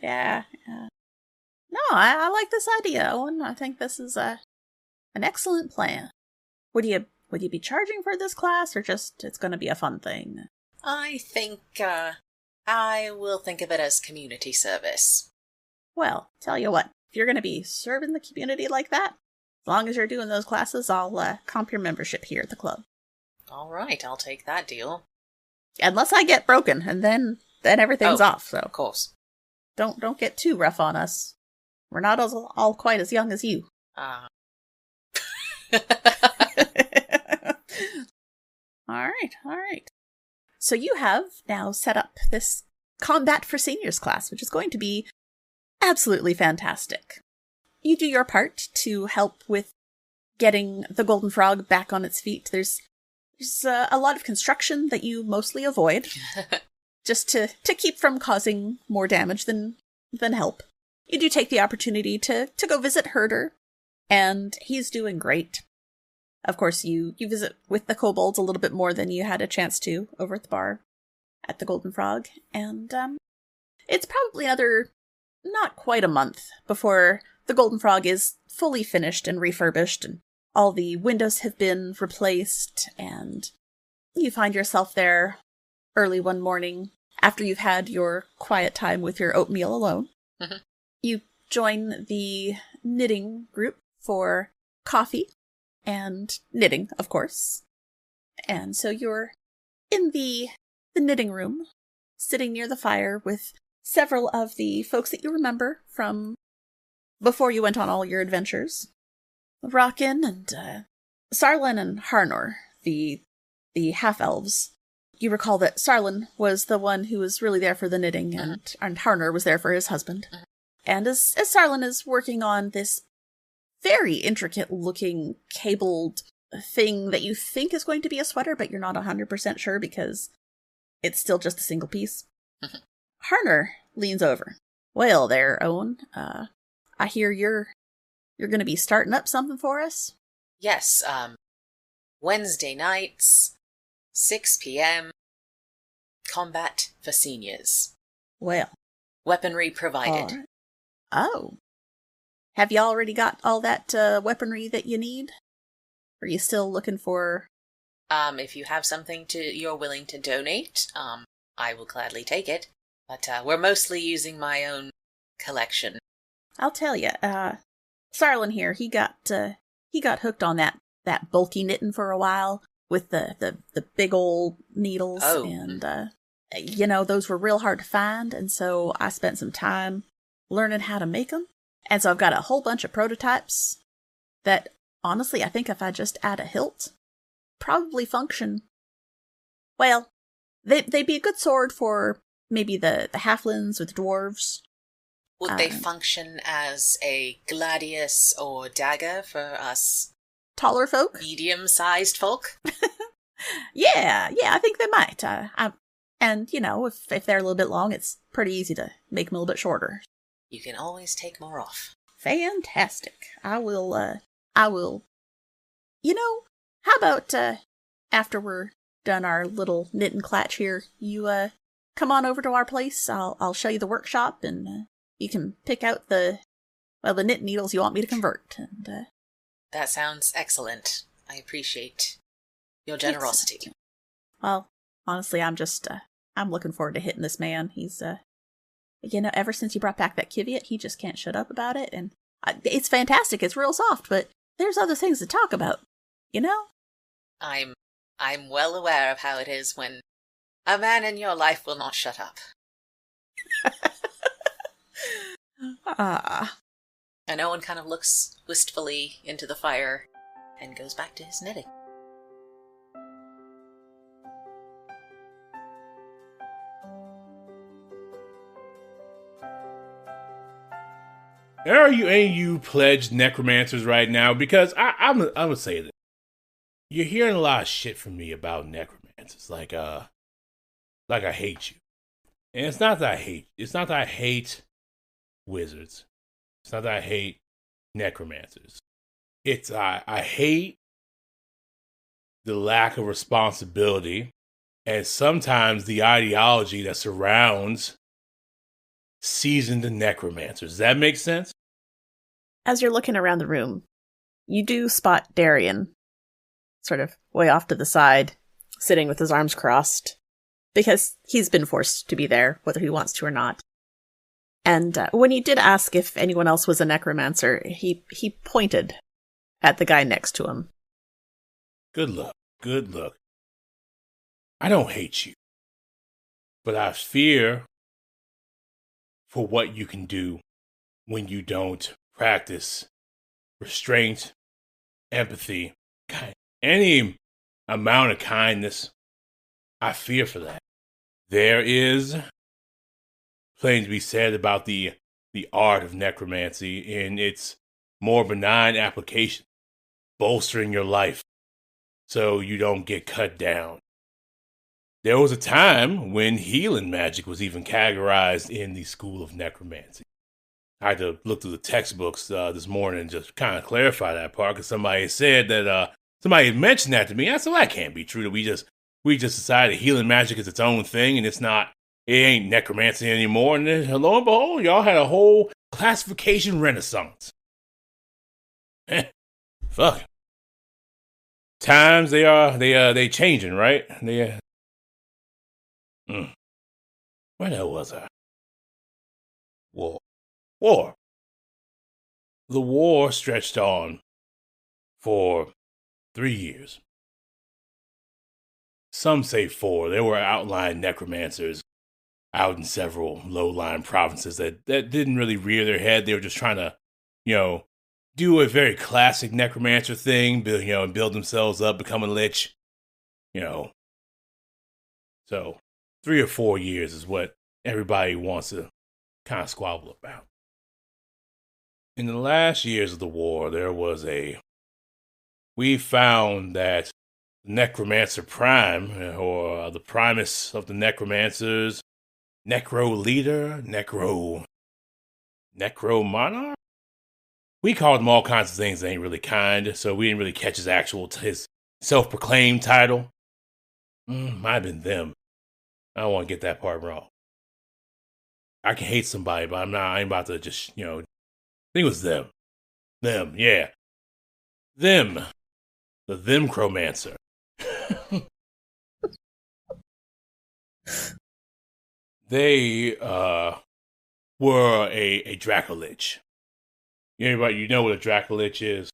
Speaker 1: Yeah. No, I like this idea, Owen. I think this is an excellent plan. Would you be charging for this class, or just it's going to be a fun thing?
Speaker 4: I think I will think of it as community service.
Speaker 1: Well, tell you what, if you're going to be serving the community like that, as long as you're doing those classes, I'll comp your membership here at the club.
Speaker 4: All right, I'll take that deal.
Speaker 1: Unless I get broken, and then everything's off. So
Speaker 4: of course,
Speaker 1: don't get too rough on us. We're not all quite as young as you.
Speaker 4: All
Speaker 1: right. So you have now set up this Combat for Seniors class, which is going to be absolutely fantastic. You do your part to help with getting the Golden Frog back on its feet. There's a lot of construction that you mostly avoid, just to keep from causing more damage than help. You do take the opportunity to go visit Herder, and he's doing great. Of course, you visit with the kobolds a little bit more than you had a chance to over at the bar at the Golden Frog, and it's probably another not quite a month before the Golden Frog is fully finished and refurbished, and all the windows have been replaced, and you find yourself there early one morning after you've had your quiet time with your oatmeal alone.
Speaker 4: Mm-hmm.
Speaker 1: You join the knitting group for coffee and knitting, of course. And so you're in the knitting room, sitting near the fire with several of the folks that you remember from before you went on all your adventures. Rockin and Sarlin and Harnor, the half-elves. You recall that Sarlin was the one who was really there for the knitting, and Harnor was there for his husband. And as Sarlin is working on this very intricate-looking cabled thing that you think is going to be a sweater, but you're not 100% sure because it's still just a single piece. Harner leans over. Well there, Owen. I hear you're going to be starting up something for us?
Speaker 4: Yes, Wednesday nights, 6 p.m., Combat for Seniors.
Speaker 1: Well.
Speaker 4: Weaponry provided.
Speaker 1: Right. Oh. Have you already got all that weaponry that you need? Are you still looking for...
Speaker 4: If you have something you're willing to donate, I will gladly take it. But we're mostly using my own collection.
Speaker 1: I'll tell you, Sarlin here, he got hooked on that bulky knitting for a while with the big old needles, and those were real hard to find, and so I spent some time learning how to make them, and so I've got a whole bunch of prototypes that honestly I think if I just add a hilt, probably function. Well, they'd be a good sword for maybe the halflings or the dwarves.
Speaker 4: Would they function as a gladius or dagger for us
Speaker 1: taller folk?
Speaker 4: Medium-sized folk?
Speaker 1: Yeah, I think they might. And, if they're a little bit long, it's pretty easy to make them a little bit shorter.
Speaker 4: You can always take more off.
Speaker 1: Fantastic. I will, how about, after we're done our little knit and clatch here, you, come on over to our place. I'll show you the workshop, and, you can pick out the knit needles you want me to convert. And,
Speaker 4: That sounds excellent. I appreciate your generosity.
Speaker 1: Well, honestly, I'm looking forward to hitting this man. He's, ever since you brought back that Kiviot, he just can't shut up about it. And it's fantastic. It's real soft, but there's other things to talk about,
Speaker 4: I'm well aware of how it is when a man in your life will not shut up. And Owen kind of looks wistfully into the fire and goes back to his knitting.
Speaker 2: Are you any of you pledged necromancers right now? Because I'm gonna say this. You're hearing a lot of shit from me about necromancers. Like I hate you. And it's not that I hate wizards. It's not that I hate necromancers. It's I hate the lack of responsibility and sometimes the ideology that surrounds seasoned necromancers. Does that make sense?
Speaker 1: As you're looking around the room, you do spot Darian, sort of way off to the side, sitting with his arms crossed, because he's been forced to be there, whether he wants to or not. And when you did ask if anyone else was a necromancer, he pointed at the guy next to him.
Speaker 2: Good look. I don't hate you, but I fear for what you can do when you don't practice restraint, empathy, any amount of kindness. I fear for that. There is plenty to be said about the art of necromancy in its more benign application, bolstering your life so you don't get cut down. There was a time when healing magic was even categorized in the school of necromancy. I had to look through the textbooks this morning and just kind of clarify that part, because somebody said that somebody had mentioned that to me. I said, well, that can't be true. That we just decided healing magic is its own thing, and it ain't necromancy anymore. And then, lo and behold, y'all had a whole classification renaissance. Fuck. Times they changing, right? Where the hell was I? War. The war stretched on for 3 years. Some say 4. There were outlying necromancers out in several low-lying provinces that didn't really rear their head. They were just trying to, do a very classic necromancer thing, and build themselves up, become a lich, So 3 or 4 years is what everybody wants to kind of squabble about. In the last years of the war, we found that Necromancer Prime, or the Primus of the Necromancers, Necro Leader, Necro Monarch? We called him all kinds of things that ain't really kind, so we didn't really catch his self-proclaimed title. Might have been them. I don't want to get that part wrong. I can hate somebody, but I ain't about to just, I think it was them. Them, yeah. Them. The Themcromancer. They were a Dracolich. Anybody, you know what a Dracolich is?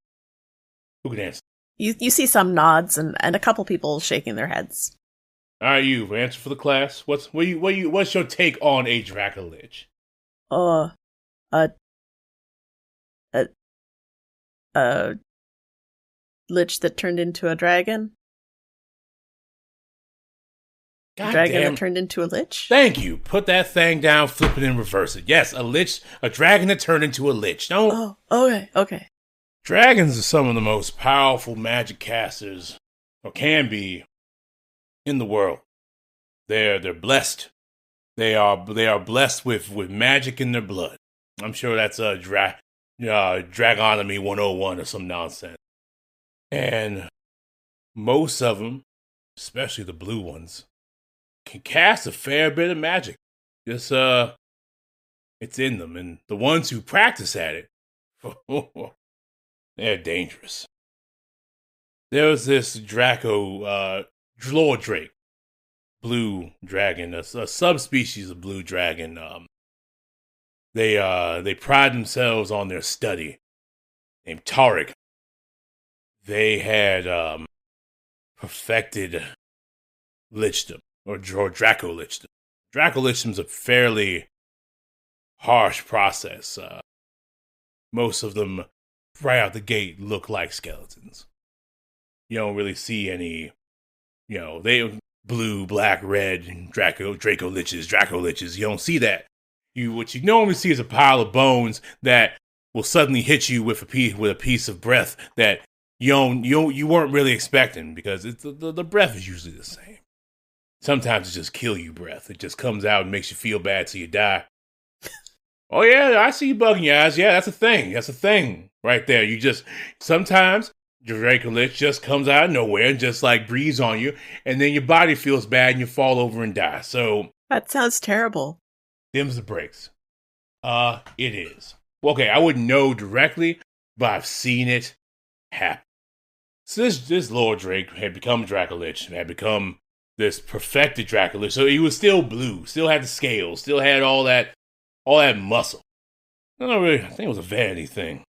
Speaker 2: Who can answer?
Speaker 1: You see some nods and a couple people shaking their heads.
Speaker 2: All right, you answer for the class. What's your take on a Dracolich?
Speaker 1: A lich that turned into a dragon.
Speaker 2: God
Speaker 1: Dragon
Speaker 2: damn.
Speaker 1: that turned into a lich?
Speaker 2: Thank you. Put that thing down, flip it, and reverse it. Yes, a dragon that turned into a lich. Don't.
Speaker 1: Oh, okay.
Speaker 2: Dragons are some of the most powerful magic casters, or can be, in the world. They're blessed. They are blessed with magic in their blood. I'm sure that's a Dragonomy 101 or some nonsense. And most of them, especially the blue ones, can cast a fair bit of magic. Just it's in them, and the ones who practice at it, they're dangerous. There was this Draco, Drake, blue dragon, a subspecies of blue dragon. They pride themselves on their study. Named Tariq. They had perfected lichdom, or Draco lichdom. Draco lichdom's a fairly harsh process. Most of them, right out the gate, look like skeletons. You don't really see any, they blue, black, red, Draco liches. You don't see that. What you normally see is a pile of bones that will suddenly hit you with a piece of breath that you weren't really expecting, because the breath is usually the same. Sometimes it just kill you breath. It just comes out and makes you feel bad till you die. Oh yeah, I see you bugging your eyes. Yeah, that's a thing. That's a thing right there. Sometimes Draco Lich just comes out of nowhere and just like breathes on you, and then your body feels bad and you fall over and die. So
Speaker 1: that sounds terrible.
Speaker 2: Them's the breaks. It is. Well, okay, I wouldn't know directly, but I've seen it happen. So this Lord Drake had become Draco Lich, had become this perfected Draco Lich. So he was still blue, still had the scales, still had all that muscle. I think it was a vanity thing.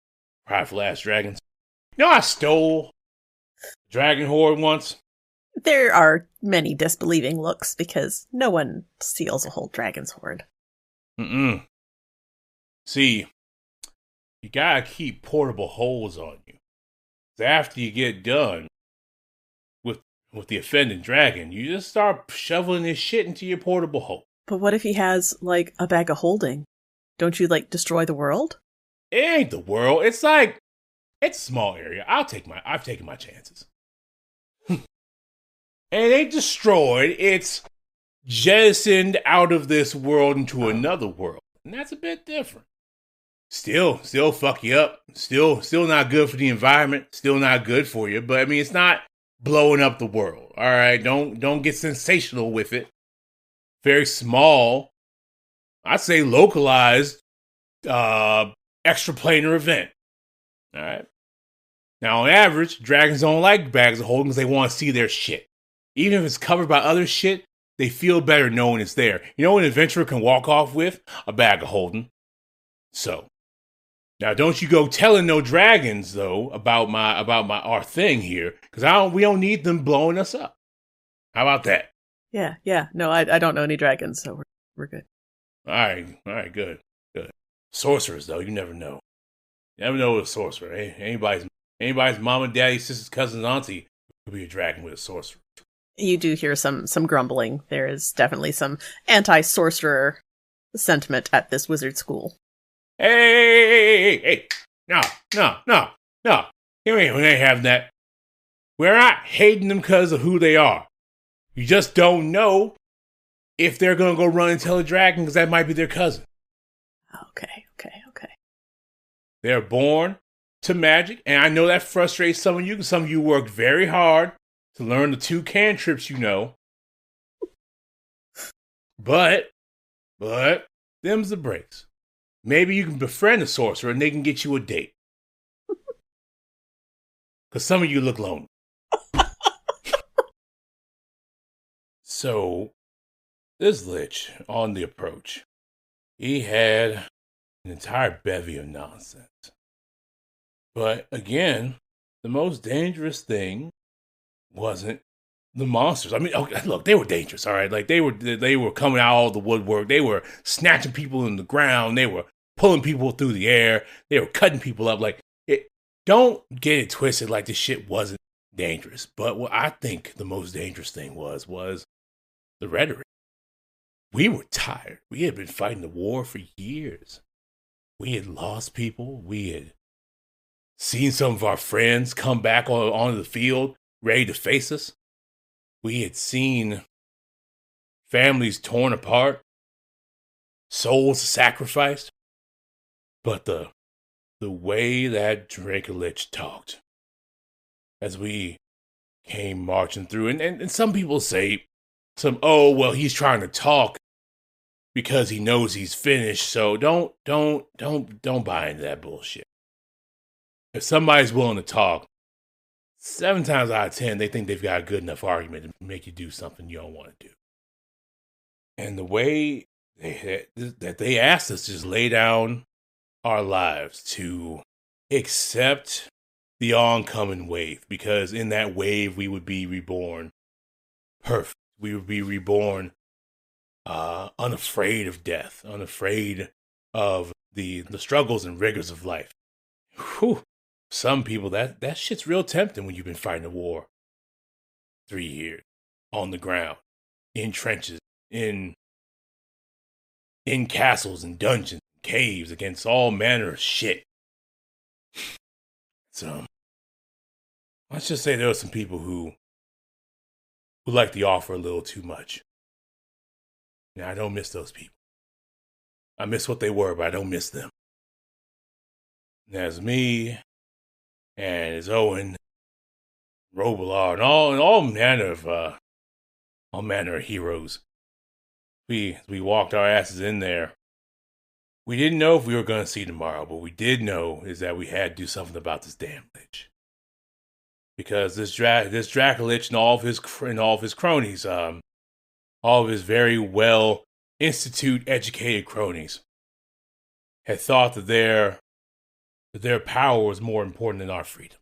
Speaker 2: Prideful ass dragons. I stole dragon horde once.
Speaker 1: There are many disbelieving looks because no one steals a whole dragon's horde.
Speaker 2: See, you gotta keep portable holes on you. After you get done with the offending dragon, you just start shoveling this shit into your portable hole.
Speaker 1: But what if he has, like, a bag of holding? Don't you, like, destroy the world?
Speaker 2: It ain't the world. It's a small area. I've taken my chances. And it ain't destroyed. It's jettisoned out of this world into another world. And that's a bit different. Still fuck you up. Still not good for the environment. Still not good for you. But I mean, it's not blowing up the world. All right, don't get sensational with it. Very small, I'd say localized, extraplanar event. All right. Now, on average, dragons don't like bags of holding because they want to see their shit. Even if it's covered by other shit, they feel better knowing it's there. You know what an adventurer can walk off with? A bag of holding. So, now don't you go telling no dragons though about our thing here, because we don't need them blowing us up. How about that?
Speaker 1: Yeah. No, I don't know any dragons, so we're good.
Speaker 2: All right, good. Sorcerers though, you never know. You never know with a sorcerer. Anybody's mama, daddy, sisters, cousins, auntie could be a dragon with a sorcerer.
Speaker 1: You do hear some grumbling. There is definitely some anti-sorcerer sentiment at this wizard school.
Speaker 2: Hey! No. Here we ain't having that. We're not hating them because of who they are. You just don't know if they're going to go run and tell a dragon, because that might be their cousin.
Speaker 1: Okay.
Speaker 2: They're born to magic, and I know that frustrates some of you, because some of you worked very hard to learn the 2 cantrips you know. But, them's the breaks. Maybe you can befriend a sorcerer and they can get you a date. Because some of you look lonely. So, this Lich, on the approach, he had an entire bevy of nonsense. But again, the most dangerous thing wasn't the monsters. I mean, okay, look, they were dangerous, all right? Like, they were coming out all the woodwork. They were snatching people in the ground. They were pulling people through the air. They were cutting people up. Don't get it twisted like this shit wasn't dangerous. But what I think the most dangerous thing was the rhetoric. We were tired. We had been fighting the war for years. We had lost people. We had seen some of our friends come back onto the field ready to face us. We had seen families torn apart, souls sacrificed. But the way that Dracolich talked as we came marching through, and some people say, he's trying to talk because he knows he's finished, so don't buy into that bullshit. If somebody's willing to talk, 7 times out of 10, they think they've got a good enough argument to make you do something you don't want to do. And the way that they asked us to just lay down our lives to accept the oncoming wave, because in that wave we would be reborn perfect. We would be reborn unafraid of death, unafraid of the struggles and rigors of life. Whew. Some people, that shit's real tempting when you've been fighting a war 3 years on the ground, in trenches, in castles and dungeons, caves, against all manner of shit. So, let's just say there are some people who like the offer a little too much. Now, I don't miss those people. I miss what they were, but I don't miss them. And there's me, and there's Owen, Robilar, and all manner of heroes. We walked our asses in there. We didn't know if we were going to see tomorrow, but we did know is that we had to do something about this damn lich. Because this Dracolich and all of his cronies, all of his very well institute-educated cronies, had thought that their power was more important than our freedom.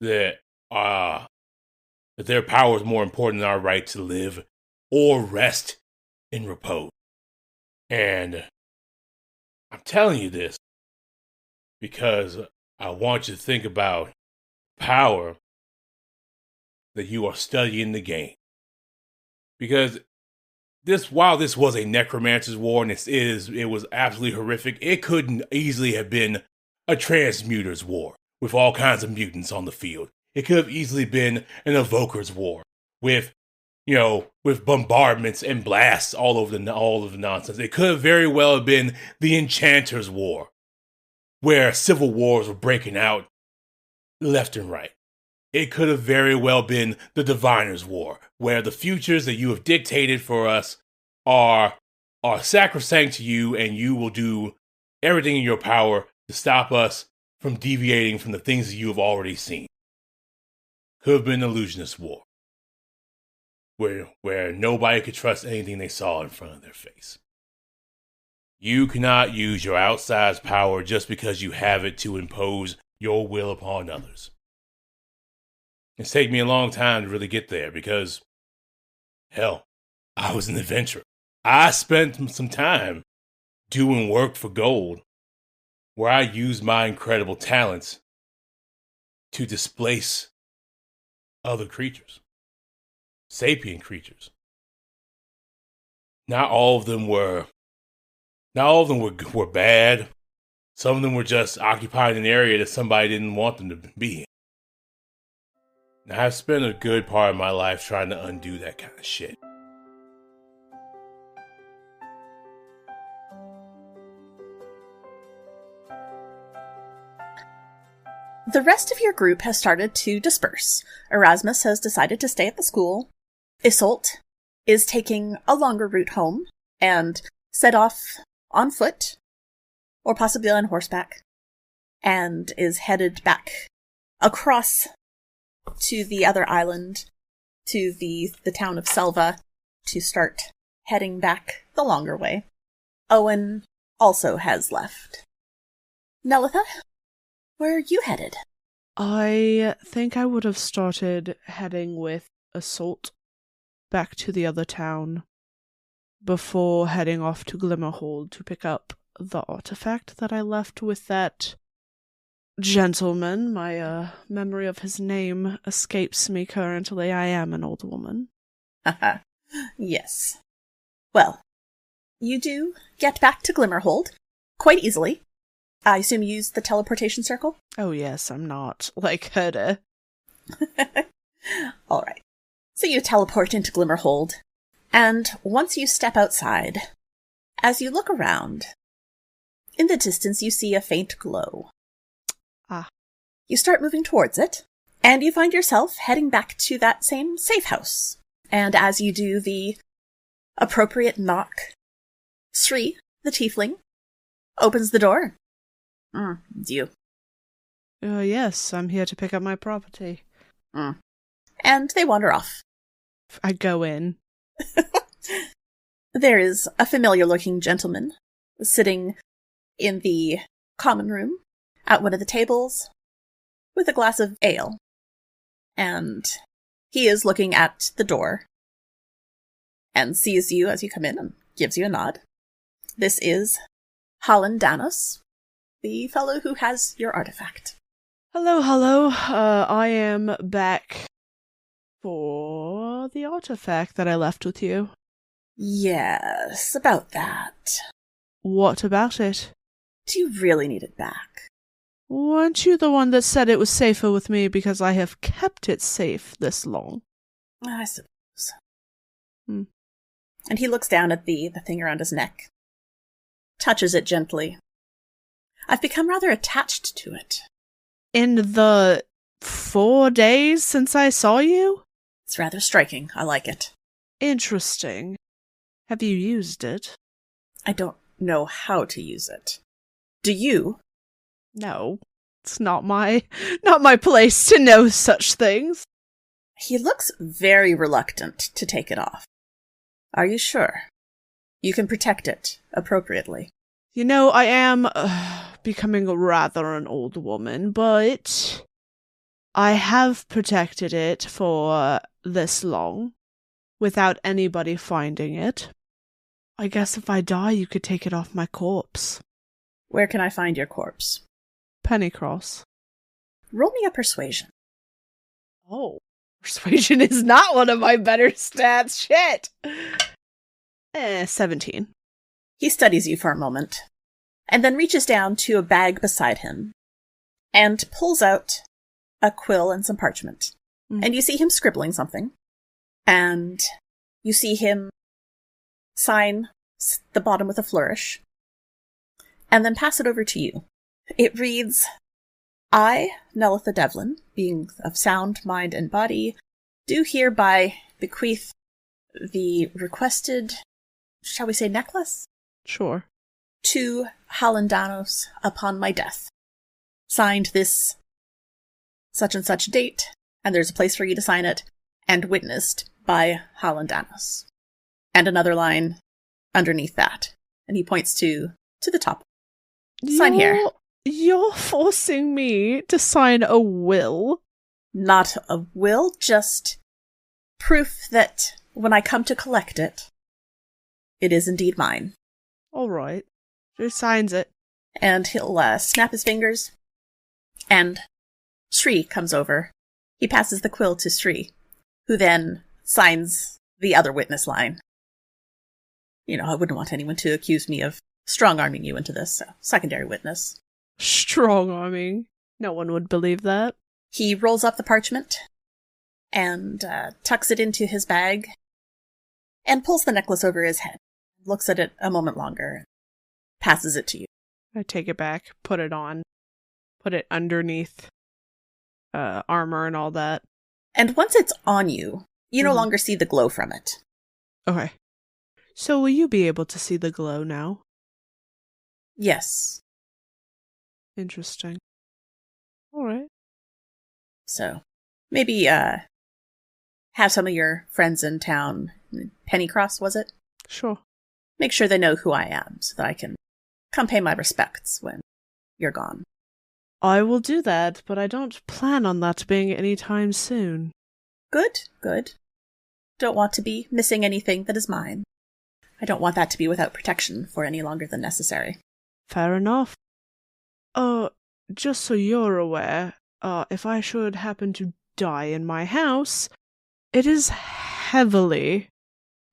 Speaker 2: That their power was more important than our right to live or rest in repose. And I'm telling you this because I want you to think about power that you are studying the game. Because while this was a necromancer's war, and it was absolutely horrific, it couldn't easily have been a transmuter's war with all kinds of mutants on the field. It could have easily been an evoker's war with bombardments and blasts all of the nonsense. It could have very well have been the enchanter's war, where civil wars were breaking out left and right. It could have very well been the diviner's war, where the futures that you have dictated for us are sacrosanct to you, and you will do everything in your power to stop us from deviating from the things that you have already seen. Could have been an illusionist war, where nobody could trust anything they saw in front of their face. You cannot use your outsized power just because you have it to impose your will upon others. It's taken me a long time to really get there because, hell, I was an adventurer. I spent some time doing work for gold where I used my incredible talents to displace other creatures. Sapient creatures. Not all of them were bad. Some of them were just occupying an area that somebody didn't want them to be in. Now, I've spent a good part of my life trying to undo that kind of shit.
Speaker 1: The rest of your group has started to disperse. Erasmus has decided to stay at the school. Isolt is taking a longer route home and set off on foot, or possibly on horseback, and is headed back across to the other island, to the town of Selva, to start heading back the longer way. Owen also has left. Nelitha, where are you headed?
Speaker 5: I think I would have started heading with Assault back to the other town before heading off to Glimmerhold to pick up the artifact that I left with that gentleman. My memory of his name escapes me currently. I am an old woman.
Speaker 1: Haha. Yes. Well, you do get back to Glimmerhold quite easily. I assume you use the teleportation circle?
Speaker 5: Oh yes, I'm not like Herda.
Speaker 1: Alright. So you teleport into Glimmerhold, And once you step outside, as you look around, in the distance you see a faint glow.
Speaker 5: Ah.
Speaker 1: You start moving towards it, and you find yourself heading back to that same safe house. And as you do the appropriate knock, Sri, the tiefling, opens the door. It's you.
Speaker 5: Yes, I'm here to pick up my property.
Speaker 1: And they wander off.
Speaker 5: I go in.
Speaker 1: There is a familiar-looking gentleman sitting in the common room at one of the tables with a glass of ale. And he is looking at the door and sees you as you come in and gives you a nod. This is Hollandanos, the fellow who has your artifact.
Speaker 5: Hello. I am back for the artifact that I left with you.
Speaker 1: Yes, about that.
Speaker 5: What about it?
Speaker 1: Do you really need it back?
Speaker 5: Weren't you the one that said it was safer with me because I have kept it safe this long?
Speaker 1: I suppose. And he looks down at the thing around his neck, touches it gently. I've become rather attached to it.
Speaker 5: In the 4 days since I saw you?
Speaker 1: It's rather striking. I like it.
Speaker 5: Interesting. Have you used it?
Speaker 1: I don't know how to use it. Do you?
Speaker 5: No. It's not my place to know such things.
Speaker 1: He looks very reluctant to take it off. Are you sure? You can protect it appropriately.
Speaker 5: You know, I am becoming rather an old woman, but I have protected it for this long without anybody finding it. I guess if I die, you could take it off my corpse.
Speaker 1: Where can I find your corpse?
Speaker 5: Pennycross.
Speaker 1: Roll me a persuasion.
Speaker 5: Oh. Persuasion is not one of my better stats. Shit. 17.
Speaker 1: He studies you for a moment, and then reaches down to a bag beside him, and pulls out a quill and some parchment. And you see him scribbling something, and you see him sign the bottom with a flourish, and then pass it over to you. It reads, I, Nelitha Devlin, being of sound mind and body, do hereby bequeath the requested, shall we say, necklace?
Speaker 5: Sure.
Speaker 1: To Hollandanos upon my death. Signed this such and such date, and there's a place for you to sign it, and witnessed by Hollandanos. And another line underneath that. And he points to the top. Sign here.
Speaker 5: You're forcing me to sign a will?
Speaker 1: Not a will, just proof that when I come to collect it, it is indeed mine.
Speaker 5: All right. Who signs it?
Speaker 1: And he'll snap his fingers, and Sri comes over. He passes the quill to Sri, who then signs the other witness line. You know, I wouldn't want anyone to accuse me of strong-arming you into this, so secondary witness.
Speaker 5: Strong-arming? No one would believe that.
Speaker 1: He rolls up the parchment and tucks it into his bag and pulls the necklace over his head, looks at it a moment longer, passes it to you.
Speaker 5: I take it back, put it on, put it underneath armor and all that.
Speaker 1: And once it's on you, you no longer see the glow from it.
Speaker 5: Okay. So will you be able to see the glow now?
Speaker 1: Yes.
Speaker 5: Interesting. All right.
Speaker 1: So, maybe have some of your friends in town, Pennycross, was it?
Speaker 5: Sure.
Speaker 1: Make sure they know who I am, so that I can come pay my respects when you're gone.
Speaker 5: I will do that, but I don't plan on that being any time soon.
Speaker 1: Good, good. Don't want to be missing anything that is mine. I don't want that to be without protection for any longer than necessary.
Speaker 5: Fair enough. Just so you're aware, if I should happen to die in my house, it is heavily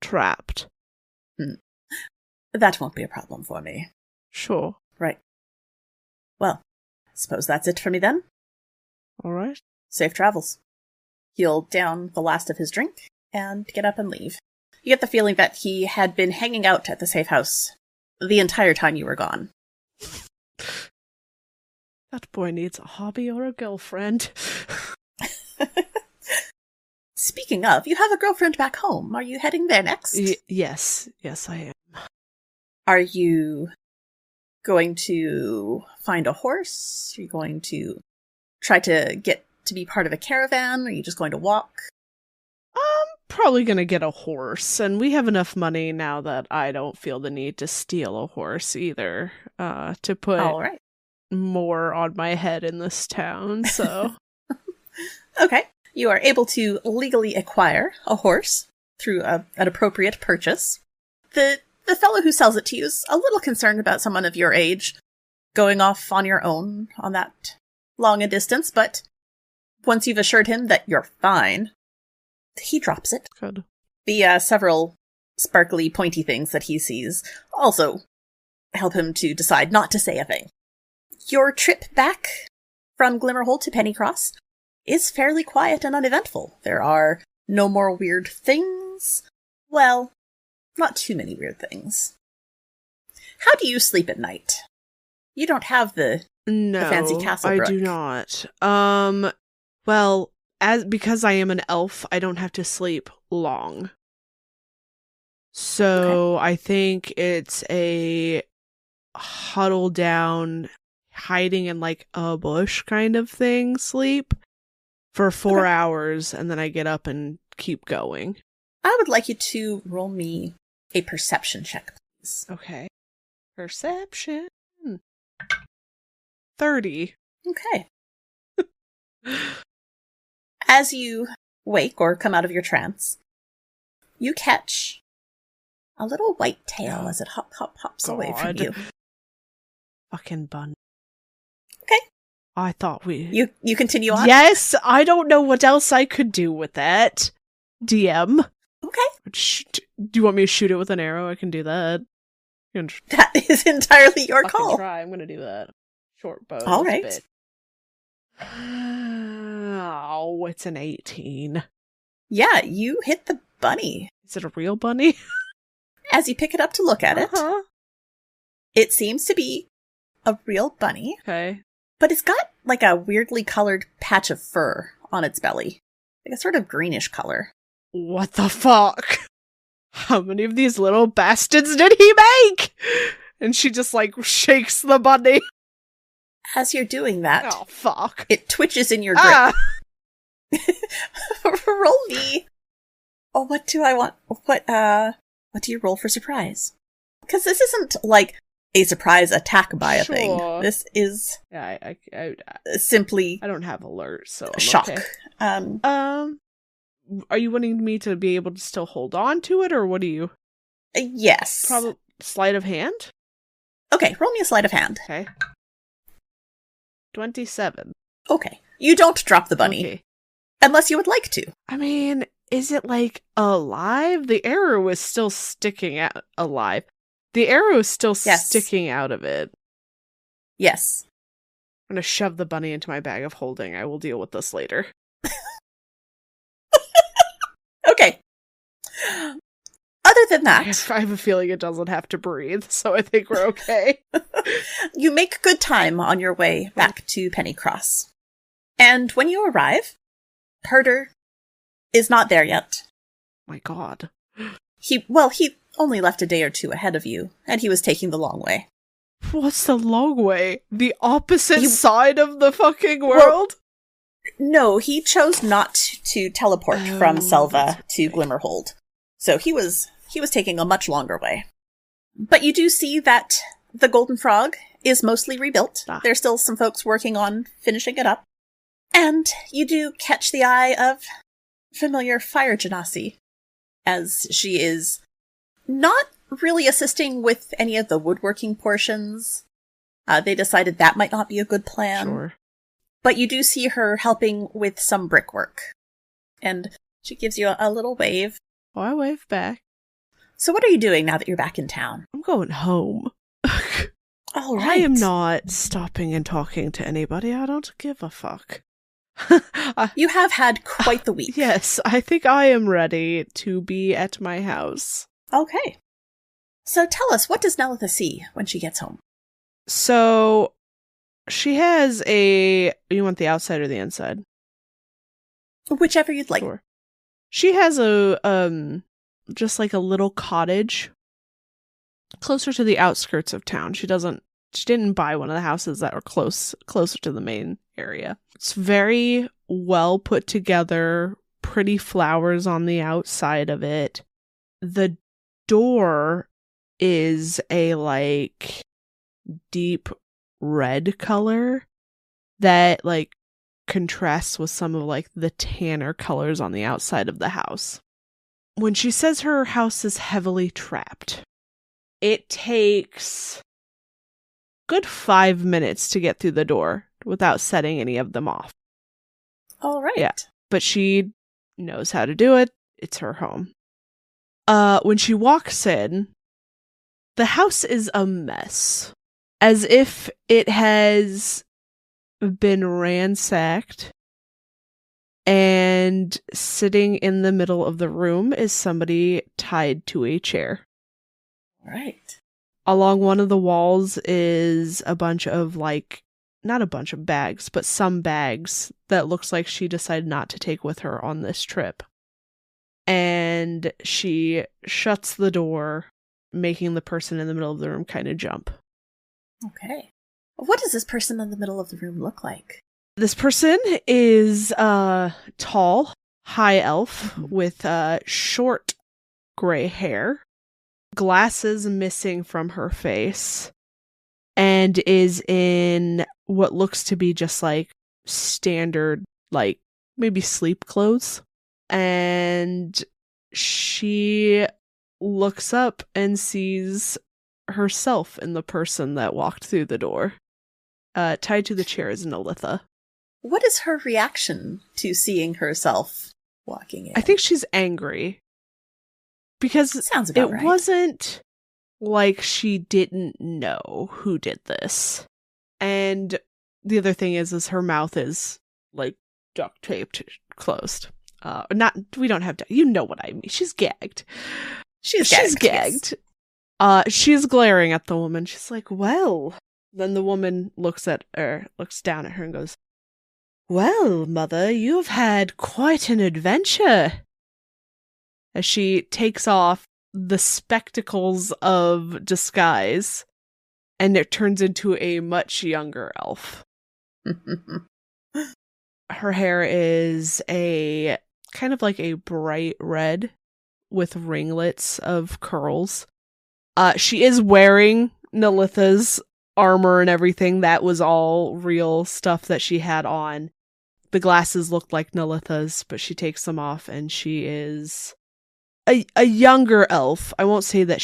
Speaker 5: trapped.
Speaker 1: That won't be a problem for me.
Speaker 5: Sure.
Speaker 1: Right. Well, I suppose that's it for me then.
Speaker 5: All right.
Speaker 1: Safe travels. He'll down the last of his drink and get up and leave. You get the feeling that he had been hanging out at the safe house the entire time you were gone.
Speaker 5: That boy needs a hobby or a girlfriend.
Speaker 1: Speaking of, you have a girlfriend back home. Are you heading there next?
Speaker 5: Yes, I am.
Speaker 1: Are you going to find a horse? Are you going to try to get to be part of a caravan? Are you just going to walk?
Speaker 5: I'm probably gonna get a horse, and we have enough money now that I don't feel the need to steal a horse either, to put
Speaker 1: All right.
Speaker 5: more on my head in this town, so...
Speaker 1: Okay. You are able to legally acquire a horse through an appropriate purchase. The fellow who sells it to you is a little concerned about someone of your age going off on your own on that long a distance, but once you've assured him that you're fine, he drops it.
Speaker 5: Good.
Speaker 1: The several sparkly, pointy things that he sees also help him to decide not to say a thing. Your trip back from Glimmerhold to Pennycross is fairly quiet and uneventful. There are no more weird things. Well, not too many weird things. How do you sleep at night? You don't have the fancy castle,
Speaker 5: I
Speaker 1: Brooke.
Speaker 5: do not. Well, because I am an elf, I don't have to sleep long. So I think it's a huddle down, hiding in like a bush kind of thing sleep for 4 hours, and then I get up and keep going.
Speaker 1: I would like you to roll me a perception check, please.
Speaker 5: Okay. Perception. 30.
Speaker 1: Okay. As you wake or come out of your trance, you catch a little white tail as it hops away from you.
Speaker 5: Fucking bun.
Speaker 1: Okay.
Speaker 5: I thought we...
Speaker 1: You continue on?
Speaker 5: Yes, I don't know what else I could do with that. DM.
Speaker 1: Okay.
Speaker 5: Do you want me to shoot it with an arrow? I can do that.
Speaker 1: That is entirely your
Speaker 5: Fucking
Speaker 1: call.
Speaker 5: try. I'm gonna do that. Short bow.
Speaker 1: All right.
Speaker 5: Oh, it's an 18.
Speaker 1: Yeah, you hit the bunny.
Speaker 5: Is it a real bunny?
Speaker 1: As you pick it up to look at it seems to be a real bunny,
Speaker 5: Okay.
Speaker 1: but it's got like a weirdly colored patch of fur on its belly. Like a sort of greenish color.
Speaker 5: What the fuck? How many of these little bastards did he make? And she just like shakes the bunny.
Speaker 1: As you're doing that,
Speaker 5: Oh, fuck.
Speaker 1: it twitches in your grip.
Speaker 5: Ah!
Speaker 1: Roll me. Oh, what do I want? What do you roll for surprise? Because this isn't like a surprise attack by a thing.
Speaker 5: Sure.
Speaker 1: This is
Speaker 5: Yeah,
Speaker 1: simply
Speaker 5: I don't have alert, so I'm
Speaker 1: shock.
Speaker 5: okay. Are you wanting me to be able to still hold on to it, or what do you?
Speaker 1: Yes.
Speaker 5: Probably sleight of hand?
Speaker 1: Okay, roll me a sleight of hand.
Speaker 5: Okay. 27.
Speaker 1: Okay. You don't drop the bunny.
Speaker 5: Okay.
Speaker 1: Unless you would like to.
Speaker 5: I mean, is it like alive? The arrow is still sticking out alive. The arrow is still sticking out of it.
Speaker 1: Yes.
Speaker 5: I'm gonna shove the bunny into my bag of holding. I will deal with this later.
Speaker 1: Okay. Other than that,
Speaker 5: I have a feeling it doesn't have to breathe, so I think we're okay.
Speaker 1: you make good time on your way back to Pennycross. And when you arrive, Herder is not there yet.
Speaker 5: My god.
Speaker 1: He only left a day or two ahead of you, and he was taking the long way.
Speaker 5: What's the long way? The opposite side of the fucking world?
Speaker 1: No, he chose not to teleport from Selva to
Speaker 5: okay.
Speaker 1: Glimmerhold. So he was taking a much longer way. But you do see that the Golden Frog is mostly rebuilt. There's still some folks working on finishing it up. And you do catch the eye of familiar Fire Genasi, as she is not really assisting with any of the woodworking portions. They decided that might not be a good plan.
Speaker 5: Sure.
Speaker 1: But you do see her helping with some brickwork. And she gives you a little wave.
Speaker 5: Oh, I wave back.
Speaker 1: So what are you doing now that you're back in town?
Speaker 5: I'm going home.
Speaker 1: All right.
Speaker 5: I am not stopping and talking to anybody. I don't give a fuck.
Speaker 1: You have had quite the week.
Speaker 5: Yes, I think I am ready to be at my house.
Speaker 1: Okay. So tell us, what does Nelitha see when she gets home?
Speaker 5: So, she has a... You want the outside or the inside?
Speaker 1: Whichever you'd like.
Speaker 5: Sure. She has a, just like a little cottage closer to the outskirts of town. She didn't buy one of the houses that are closer to the main area. It's very well put together, pretty flowers on the outside of it. The door is a like deep red color that like contrasts with some of like the tanner colors on the outside of the house. When she says her house is heavily trapped, it takes good 5 minutes to get through the door without setting any of them off.
Speaker 1: All right.
Speaker 5: Yeah, but she knows how to do it. It's her home. When she walks in, the house is a mess, as if it has been ransacked, and sitting in the middle of the room is somebody tied to a chair.
Speaker 1: All right.
Speaker 5: Along one of the walls is a bunch of like, not a bunch of bags, but some bags that looks like she decided not to take with her on this trip. And she shuts the door, making the person in the middle of the room kind of jump.
Speaker 1: Okay. What does this person in the middle of the room look like?
Speaker 5: This person is tall, high elf with short gray hair, glasses missing from her face, and is in what looks to be just like standard, like maybe sleep clothes. And she looks up and sees herself in the person that walked through the door. Tied to the chair is Nelitha.
Speaker 1: What is her reaction to seeing herself walking in?
Speaker 5: I think she's angry. Because
Speaker 1: Sounds about right.
Speaker 5: It wasn't like she didn't know who did this. And the other thing is her mouth is like duct taped closed. We don't have you know what I mean. She's gagged. She's gagged.
Speaker 1: Yes.
Speaker 5: She's glaring at the woman. She's like, well. Then the woman looks down at her and goes, well, mother, you've had quite an adventure. As she takes off the spectacles of disguise, and it turns into a much younger elf. Her hair is a kind of like a bright red with ringlets of curls. She is wearing Nelitha's armor and everything. That was all real stuff that she had on. The glasses look like Nelitha's, but she takes them off, and she is a younger elf. I won't say that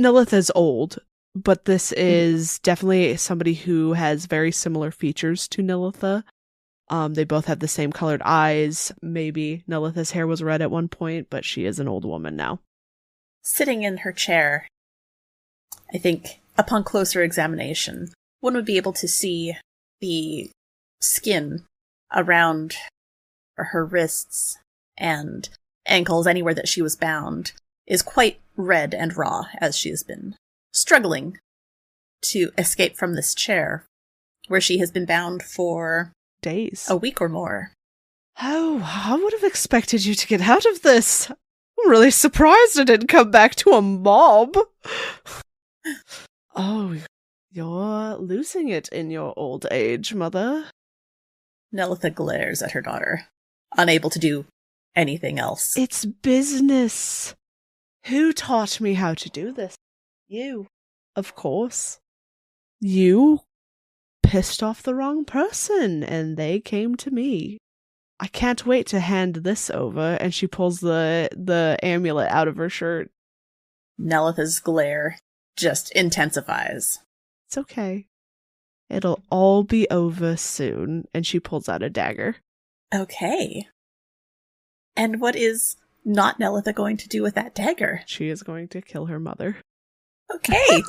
Speaker 5: Nelitha's old, but this is definitely somebody who has very similar features to Nelitha. They both have the same colored eyes. Maybe Nelitha's hair was red at one point, but she is an old woman now.
Speaker 1: Sitting in her chair, I think upon closer examination, one would be able to see the skin around her wrists and ankles, anywhere that she was bound, is quite red and raw, as she has been struggling to escape from this chair, where she has been bound for
Speaker 5: days,
Speaker 1: a week or more.
Speaker 5: Oh, I would have expected you to get out of this. I'm really surprised I didn't come back to a mob. Oh, you're losing it in your old age, mother.
Speaker 1: Nelitha glares at her daughter, unable to do anything else.
Speaker 5: It's business. Who taught me how to do this? You, of course. You pissed off the wrong person, and they came to me. I can't wait to hand this over. And she pulls the amulet out of her shirt.
Speaker 1: Nelitha's glare just intensifies.
Speaker 5: It's okay. It'll all be over soon. And she pulls out a dagger.
Speaker 1: Okay. And what is not Nelitha going to do with that dagger?
Speaker 5: She is going to kill her mother.
Speaker 1: Okay.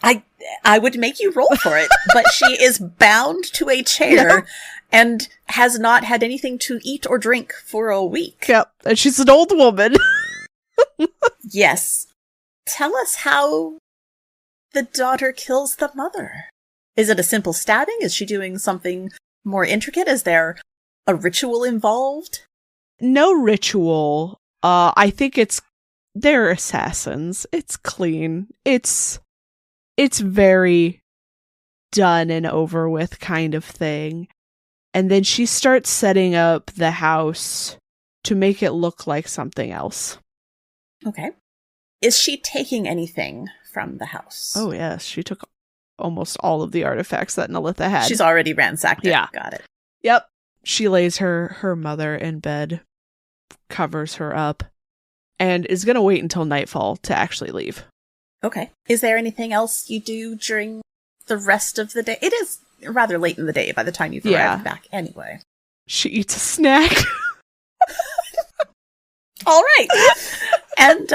Speaker 1: I would make you roll for it, but she is bound to a chair and has not had anything to eat or drink for a week.
Speaker 5: Yep, and she's an old woman.
Speaker 1: Yes. Tell us how the daughter kills the mother. Is it a simple stabbing? Is she doing something more intricate? Is there a ritual involved?
Speaker 5: No ritual. I think they're assassins. It's clean. It's very done and over with kind of thing. And then she starts setting up the house to make it look like something else.
Speaker 1: Okay. Is she taking anything from the house?
Speaker 5: Oh, yes. She took almost all of the artifacts that Nalitha had.
Speaker 1: She's already ransacked it.
Speaker 5: Yeah.
Speaker 1: Got it.
Speaker 5: Yep. She lays her mother in bed, covers her up, and is going to wait until nightfall to actually leave.
Speaker 1: Okay. Is there anything else you do during the rest of the day? It is rather late in the day by the time you've arrived back anyway.
Speaker 5: She eats a snack.
Speaker 1: All right. And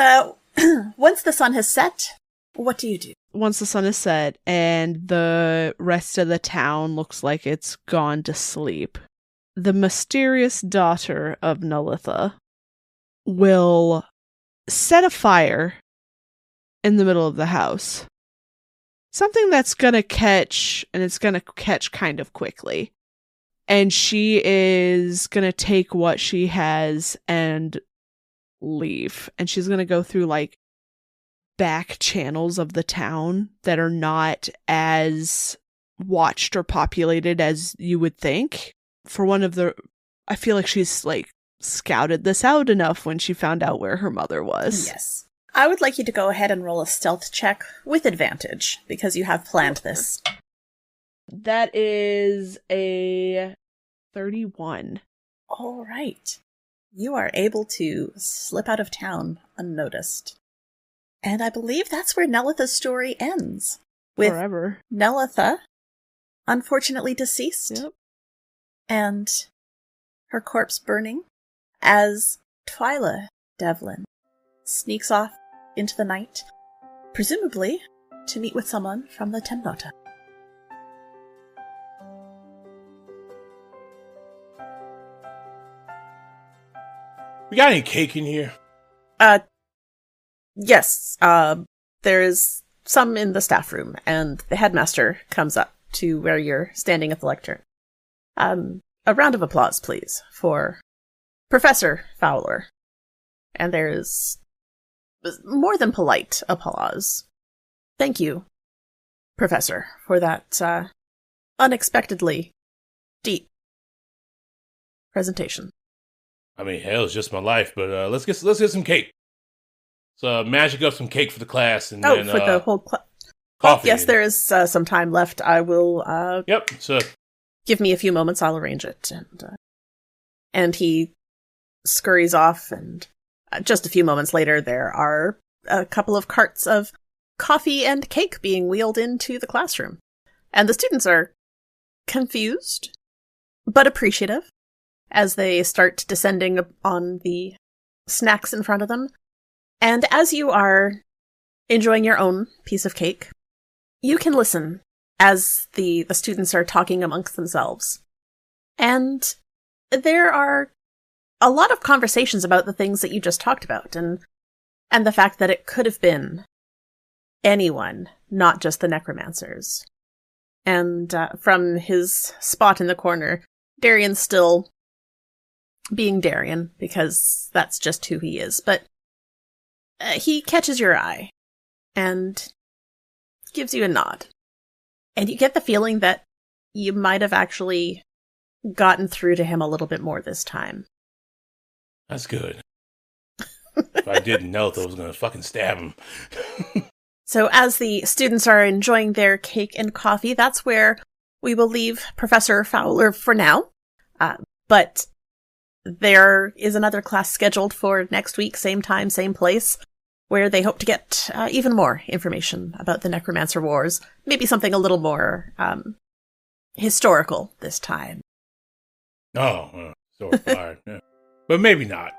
Speaker 1: once the sun has set, what do you do?
Speaker 5: Once the sun is set and the rest of the town looks like it's gone to sleep, the mysterious daughter of Nalitha will set a fire in the middle of the house. Something that's gonna catch, and it's gonna catch kind of quickly. And she is gonna take what she has and leave. And she's gonna go through like back channels of the town that are not as watched or populated as you would think. I feel like she's like scouted this out enough when she found out where her mother was.
Speaker 1: Yes. I would like you to go ahead and roll a stealth check with advantage, because you have planned this.
Speaker 5: That is a 31.
Speaker 1: All right. You are able to slip out of town unnoticed. And I believe that's where Nelitha's story ends. With
Speaker 5: Forever.
Speaker 1: Nelitha, unfortunately deceased.
Speaker 5: Yep.
Speaker 1: And her corpse burning as Twyla Devlin sneaks off into the night, presumably to meet with someone from the Temnota.
Speaker 2: We got any cake in here?
Speaker 1: Yes, there is some in the staff room, and the headmaster comes up to where you're standing at the lectern. A round of applause, please, for Professor Fowler. And there's more than polite applause. Thank you, Professor, for that unexpectedly deep presentation.
Speaker 2: I mean, hell, it's just my life, but let's get some cake. So magic up some cake for the class, and then
Speaker 1: for the whole class.
Speaker 2: coffee.
Speaker 1: Yes, there is some time left. I will.
Speaker 2: Yep. So
Speaker 1: give me a few moments. I'll arrange it, and he scurries off. And just a few moments later, there are a couple of carts of coffee and cake being wheeled into the classroom, and the students are confused but appreciative as they start descending on the snacks in front of them. And as you are enjoying your own piece of cake, you can listen as the students are talking amongst themselves. And there are a lot of conversations about the things that you just talked about, and the fact that it could have been anyone, not just the necromancers. And from his spot in the corner, Darian's still being Darian, because that's just who he is. But he catches your eye and gives you a nod. And you get the feeling that you might have actually gotten through to him a little bit more this time.
Speaker 2: that's good. If I didn't know, I was going to fucking stab him.
Speaker 1: So as the students are enjoying their cake and coffee, that's where we will leave Professor Fowler for now. But there is another class scheduled for next week, same time, same place, where they hope to get even more information about the Necromancer Wars. Maybe something a little more historical this time.
Speaker 2: Oh, so fired. Yeah. But maybe not.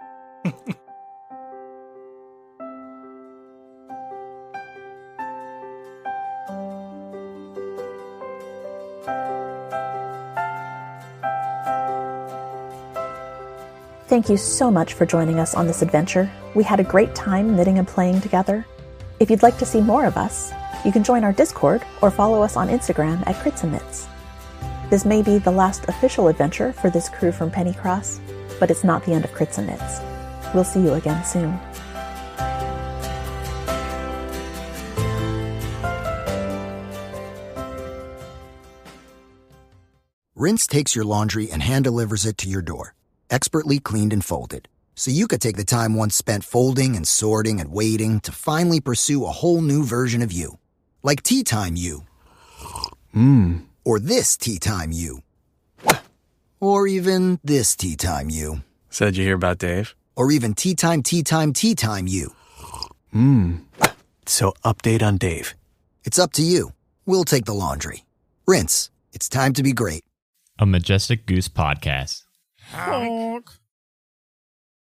Speaker 1: Thank you so much for joining us on this adventure. We had a great time knitting and playing together. If you'd like to see more of us, you can join our Discord or follow us on Instagram at Crits&Knits. This may be the last official adventure for this crew from Pennycross, but it's not the end of Crits&Knits. We'll see you again soon.
Speaker 6: Rinse takes your laundry and hand-delivers it to your door, expertly cleaned and folded, so you could take the time once spent folding and sorting and waiting to finally pursue a whole new version of you. Like Tea Time You. Or this Tea Time You. Or even this Tea Time You.
Speaker 7: So did you hear about Dave?
Speaker 6: Or even Tea Time You.
Speaker 7: So update on Dave.
Speaker 6: It's up to you. We'll take the laundry. Rinse. It's time to be great.
Speaker 8: A Majestic Goose podcast.
Speaker 2: Honk.